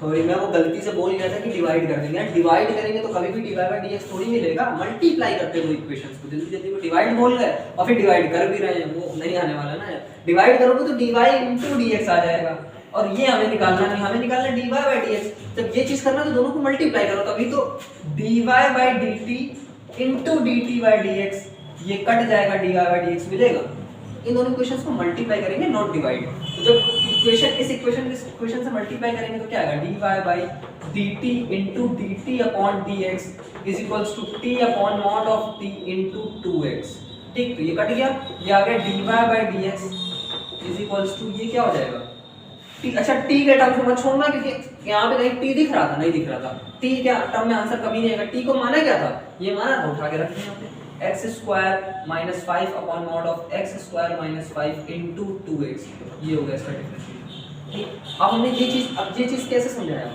सॉरी मैं वो गलती से बोल गया था कि डिवाइड कर देंगे, डिवाइड करेंगे तो कभी भी dy/dx थोड़ी मिलेगा, मल्टीप्लाई करते हैं दो इक्वेशंस को, जल्दी जल्दी में डिवाइड बोल गए और फिर डिवाइड कर भी रहे हैं, वो नहीं आने वाला ना, डिवाइड करोगे तो dy/dx आ जाएगा, और ये हमें निकालना नहीं, हमें निकालना dy/dx, जब ये चीज करना तो दोनों को मल्टीप्लाई करो, तभी तो dy/dt * dt/dx, ये कट जाएगा, dy/dx मिलेगा, इन दोनों इक्वेशंस को मल्टीप्लाई करेंगे, नॉट डिवाइड, तो जब इस इक्वेशन से मल्टीप्लाई करेंगे तो क्या आएगा, dy/dt * dt upon dx is equals to t upon mod of t * 2x, ठीक, तो ये कट गया, ये आ गया dy/dx इज इक्वल्स टू, ये क्या हो जाएगा t, अच्छा t के टर्म में मत छोड़ना, क्योंकि यहाँ पे कहीं t दिख रहा था, नहीं दिख रहा था, t के टर्म में आंसर कभी नहीं आएगा, t को माना क्या था, ये माना था, उठा के रखते हैं यहाँ पे, x² - 5 upon mod of x² - 5 * 2x, ये हो गया इसका डिफरेंशिएशन, ठीक। अब हमने ये चीज कैसे समझाया,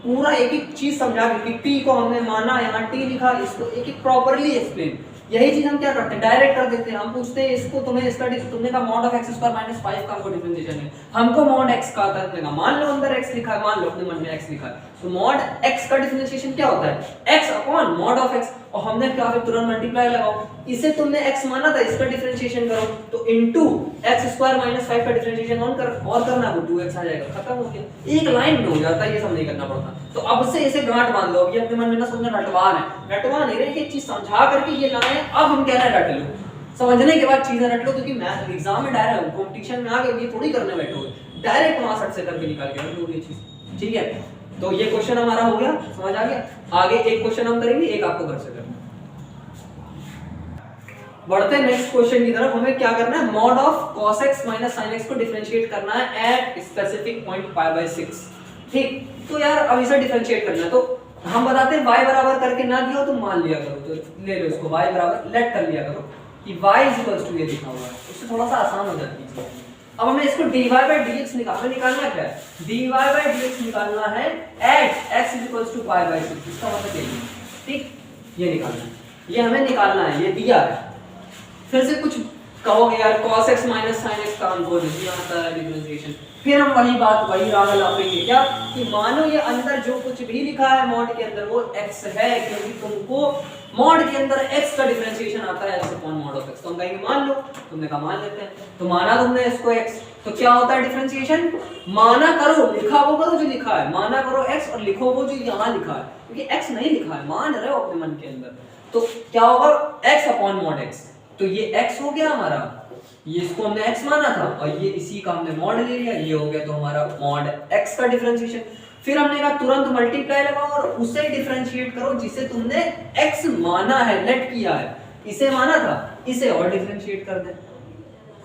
पूरा एक एक चीज समझा के, t को हमने माना, यहाँ t लिखा, इसको एक एक प्रॉपर्ली एक्सप्लेन, यही चीज हम क्या करते हैं, डायरेक्ट कर देते हैं। हम पूछते हैं इसको, तुमने इसका तुमने कहा mod of x square minus 5 का हमको डिफरेंशिएशन है, हमको मॉड x का आता है, मान लो अंदर x लिखा है, मान लो अपने मन में x लिखा है, तो मॉड x का डिफरेंशिएशन क्या होता है, x upon mod of x, और हमने क्या फिर तुरंत मल्टीप्लाई लगाओ, इसे तुमने x माना था, इसका डिफरेंशिएशन करो तो इनटू x स्क्वायर माइनस 5 का डिफरेंशिएशन ऑन कर और करना, वो 2x आ जाएगा, खत्म हो गया, एक लाइन में हो जाता है, ये सब नहीं करना पड़ता। तो अब से इसे गांठ बांध दो, ये अपने मन में ना समझना रटवान है, रटवा नहीं रहे, एक चीज समझा करके ये लाए, अब हम कह रहे हैं रट लो, समझने के बाद चीजें रट लो, क्योंकि मैथ एग्जाम में डायरेक्ट कंपटीशन में आ गए, ये थोड़ी करने बैठोगे, डायरेक्ट वहां सट से करके निकाल के रख लो ये चीज, ठीक है। तो ये क्वेश्चन हमारा हो गया, समझ आ गया। आगे एक क्वेश्चन हम करेंगे, एक आपको घर से करना। बढ़ते हैं नेक्स्ट क्वेश्चन की तरफ। हमें क्या करना है, mod of cos x minus sin x को डिफरेंशिएट करना है एट स्पेसिफिक पॉइंट π/6, ठीक। तो यार अब इसे डिफरेंशिएट करना है, तो हम बताते हैं y बराबर करके ना दिया तो मान लिया करो, तो ले लो इसको y बराबर लेट कर लिया करो कि y ये लिखा हुआ है, उससे थोड़ा सा आसान हो जाती है चीज। अब हमें इसको dy/dx निकालना है, क्या है dy/dx निकालना है एट x π/6, इसका मतलब यही है, ठीक, ये निकालना है, ये हमें निकालना है, ये दिया है। फिर से कुछ कहोगे यार cos x minus sin x का हमको नहीं आता है डिफरेंशिएशन, फिर हम वही बात वही राग लाएंगे क्या कि मानो ये अंदर जो कुछ भी लिखा है मॉड के अंदर वो x है, क्योंकि तुमको मॉड के अंदर x का डिफरेंशिएशन आता है x upon mod of x, तो हम कहेंगे मान लो, तुमने कहा मान लेते हैं, तो माना तुमने इसको x, तो क्या होता है डिफरेंशिएशन, माना करो, लिखा वो करो जो लिखा है, माना करो x और लिखो वो जो यहाँ लिखा है, क्योंकि x नहीं लिखा है, मान रहे हो अपने मन के अंदर, तो क्या होगा x अपॉन मॉड x, तो ये x हो गया हमारा, ये इसको हमने x माना था और ये इसी का हमने मॉड ले लिया, ये हो गया तो हमारा मॉड x का डिफरेंशिएशन। फिर हमने कहा तुरंत मल्टीप्लाई लगाओ और उसे डिफरेंशिएट करो जिसे तुमने x माना है, लेट किया है, इसे माना था, इसे और डिफरेंशिएट कर दे,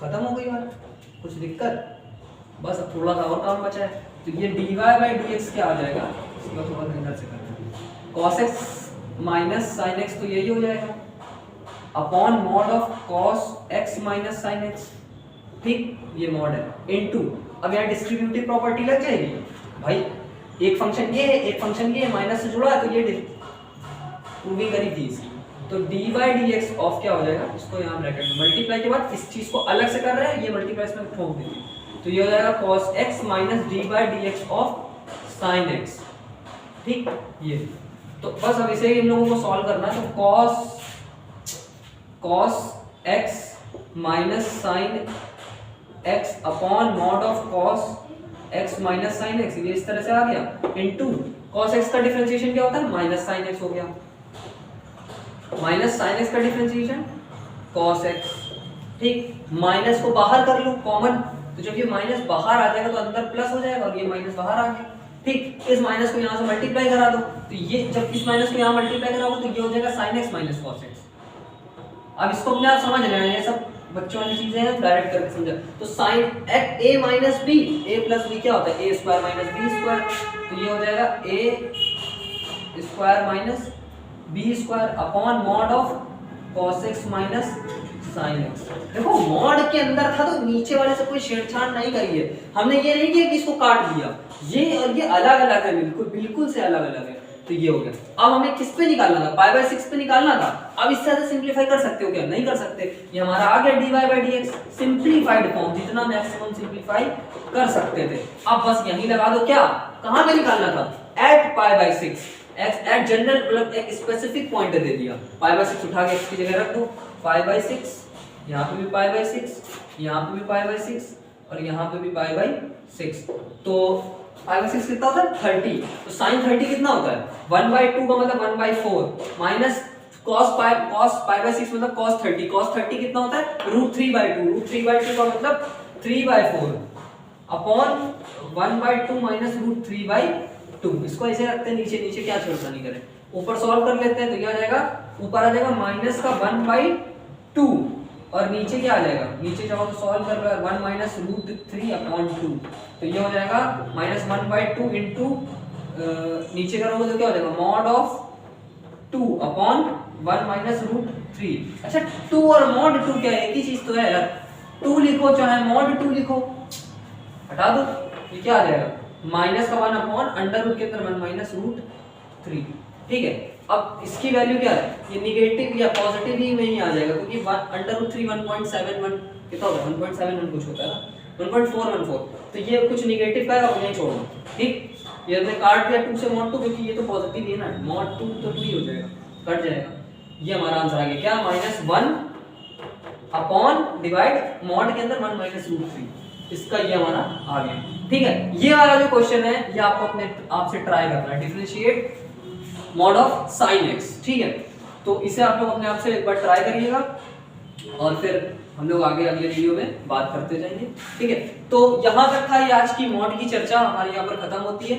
खत्म हो गई बात, कुछ दिक्कत, बस अब थोड़ा सा और काम बचा है, तो ये dy/dx क्या आ जाएगा, इसका थोड़ा ध्यान से करना है, cos x minus sin x, तो यही हो जाएगा upon mod of cos x minus sin x, ठीक, ये मॉड है, इनटू, अब यहाँ डिस्ट्रीब्यूटिव प्रॉपर्टी लग जाएगी भाई, एक फंक्शन ये है, एक फंक्शन ये माइनस से जुड़ा है, तो ये प्रूविंग करी थी इसकी, तो dy/dx ऑफ क्या हो जाएगा, इसको यहाँ ब्रैकेट में मल्टीप्लाई के बाद इस चीज को अलग से कर रहे हैं, ये मल्टीप्लाई इसमें ठोक देंगे, तो ये हो जाएगा cos x minus dy/dx of sin x, ठीक, ये, तो बस अब इसे इन लोगों को सॉल्व करना है, तो cos x minus sin x upon mod of cos x minus sin x, ये इस तरह से आ गया, इनटू cos x का डिफरेंशिएशन क्या होता है, माइनस sin x हो गया, माइनस sin x का डिफरेंशिएशन cos x, ठीक, माइनस को बाहर कर लो कॉमन, तो जब ये माइनस बाहर आ जाएगा तो अंदर प्लस हो जाएगा और ये माइनस बाहर आ गया, ठीक, इस माइनस को यहाँ से मल्टीप्लाई करा दो, तो ये जब इस माइनस को यहाँ मल्टीप्लाई कराओगे तो ये हो जाएगा sin x minus cos x। अब इसको अपने आप समझ रहे हैं, ये सब बच्चों वाली चीजें हैं, डायरेक्ट करके समझा, तो sin a minus b, a plus b क्या होता है, a square minus b square, तो ये हो जाएगा a square minus b square upon mod of cos x minus sin x। देखो मॉड के अंदर था तो नीचे वाले से कोई छेड़छाड़ नहीं करी है, हमने ये नहीं किया कि इसको काट दिया, ये और ये अलग अलग है, बिल्कुल बिल्कुल से अलग अलग है, तो ये हो गया। अब हमें किस पे निकालना था, π/6 पे निकालना था, अब इससे ज्यादा सिंपलीफाई कर सकते हो क्या, नहीं कर सकते, ये हमारा आ गया dy/dx सिंपलीफाइड फॉर्म, जितना मैक्सिमम सिंपलीफाई कर सकते थे। अब बस यहीं लगा दो, क्या कहां पे निकालना था, एट π/6, x एट जनरल मतलब एक स्पेसिफिक पॉइंट दे दिया, π/6 उठा के x की जगह रख दो, π/6, यहाँ पे भी π/6, यहाँ पे भी π/6 और यहाँ पे भी π/6, तो π/6 कितना होता है 30, तो sin 30 कितना होता है 1/2 का मतलब 1/4 माइनस cos π/6 मतलब cos 30 कितना होता है √3/2 का मतलब 3/4 अपॉन 1/2 माइनस √3/2, इसको ऐसे रखते हैं, नीचे नीचे क्या छोड़ना नहीं करें, ऊपर सॉल्व कर लेते हैं, तो ये आ जाएगा, ऊपर आ जाएगा माइनस का 1/2 और नीचे क्या आ जाएगा, नीचे जब हम सॉल्व कर रहे हैं 1 माइनस √3/2, तो ये हो जाएगा माइनस 1/2 इंटू नीचे करोगे तो क्या हो जाएगा मॉड ऑफ 2 अपॉन 1 माइनस √3। अच्छा 2 और मॉड 2 क्या है, एक ही चीज तो है यार, 2 लिखो चाहे मॉड 2 लिखो, हटा दो, ये क्या आ जाएगा माइनस का 1 अपॉन अंडर रूट के अंदर 1 माइनस √3, ठीक है। अब इसकी वैल्यू क्या है, ये निगेटिव या पॉजिटिव ही में ही आ जाएगा, क्योंकि √3 1.71 कितना होता है, 1.71 कुछ होता है ना, 1.414, तो ये कुछ निगेटिव का है और नहीं छोड़ना, ठीक। ये हमने काट दिया 2 से mod 2, क्योंकि ये तो पॉजिटिव ही है ना, mod 2 तो 2 ही हो जाएगा, कट जाएगा। ये हमारा आंसर आ गया क्या, -1 अपॉन डिवाइड मॉड के अंदर 1 -√3, इसका ये हमारा आ गया, ठीक है। ये वाला जो क्वेश्चन है ये आपको अपने आपसे ट्राई करना है, differentiate mod of sin x, ठीक है। तो इसे आप लोग अपने आप से एक बार ट्राई करिएगा और फिर हम लोग आगे अगले वीडियो में बात करते जाएंगे, ठीक है। तो यहाँ तक था ये आज की मॉड की चर्चा हमारी यहाँ पर खत्म होती है।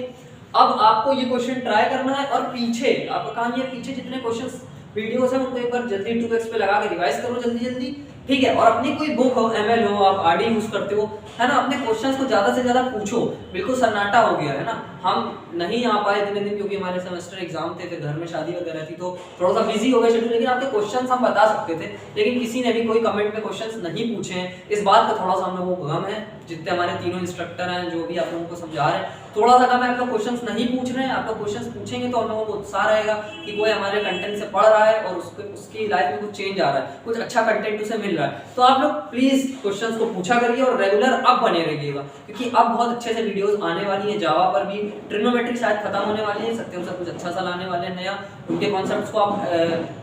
अब आपको ये क्वेश्चन ट्राई करना है और पीछे आपका काम ये पीछे जितने क्वेश्चंस वीडियोस हैं उनको एक बार जल्दी 2x पे लगा के रिवाइज करो जल्दी जल्दी, ठीक है। और अपनी कोई बुक हो, ML हो, आप RD यूज करते हो, है ना, अपने क्वेश्चंस को ज्यादा से ज्यादा पूछो। बिल्कुल सन्नाटा हो गया है ना, हम नहीं आ पाए इतने दिन क्योंकि हमारे सेमेस्टर एग्जाम थे, फिर घर में शादी वगैरह थी, तो थोड़ा सा बिजी हो गया शेड्यूल, लेकिन आपके क्वेश्चंस हम बता सकते थे, लेकिन किसी ने भी कोई कमेंट में क्वेश्चंस नहीं पूछे हैं। इस बात का थोड़ा सा हम लोगों को गम है, जितने हमारे तीनों इंस्ट्रक्टर हैं जो भी आप लोगों को समझा रहे हैं, थोड़ा सा गम है, आप लोग क्वेश्चंस नहीं पूछ रहे हैं। आप लोग क्वेश्चंस पूछेंगे तो हम लोगों को उत्साह रहेगा कि कोई हमारे कंटेंट से पढ़ रहा है और उसकी लाइफ में कुछ चेंज आ रहा है, कुछ अच्छा कंटेंट उसे मिल रहा है। तो आप लोग प्लीज क्वेश्चंस को पूछा करिए और रेगुलर अब बने रहिएगा, क्योंकि अब बहुत अच्छे से वीडियोस आने वाली हैं। जावा पर भी ट्रिग्नोमेट्री शायद खत्म होने वाली है, सत्यम सर कुछ अच्छा सा लाने वाले हैं नया, उनके कॉन्सेप्ट्स को आप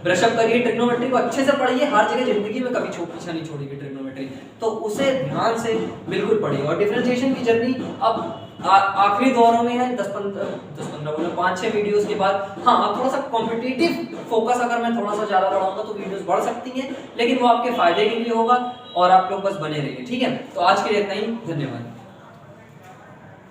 ब्रश अप करिए, ट्रिग्नोमेट्री को अच्छे से पढ़िए, हर जगह जिंदगी में कभी पीछा नहीं छोड़ेगी ट्रिग्नोमेट्री, तो उसे ध्यान से बिल्कुल पढ़िए। और डिफरेंशिएशन की जर्नी अब आखिरी दौरों में है, 10-15 बोले 5-6 वीडियोस के बाद। हाँ, अब थोड़ा सा कॉम्पिटिटिव फोकस अगर मैं थोड़ा सा ज्यादा बढ़ाऊंगा तो वीडियोस बढ़ सकती हैं, लेकिन वो आपके फायदे के लिए होगा और आप लोग बस बने रहिए, ठीक है। तो आज के लिए इतना ही, धन्यवाद।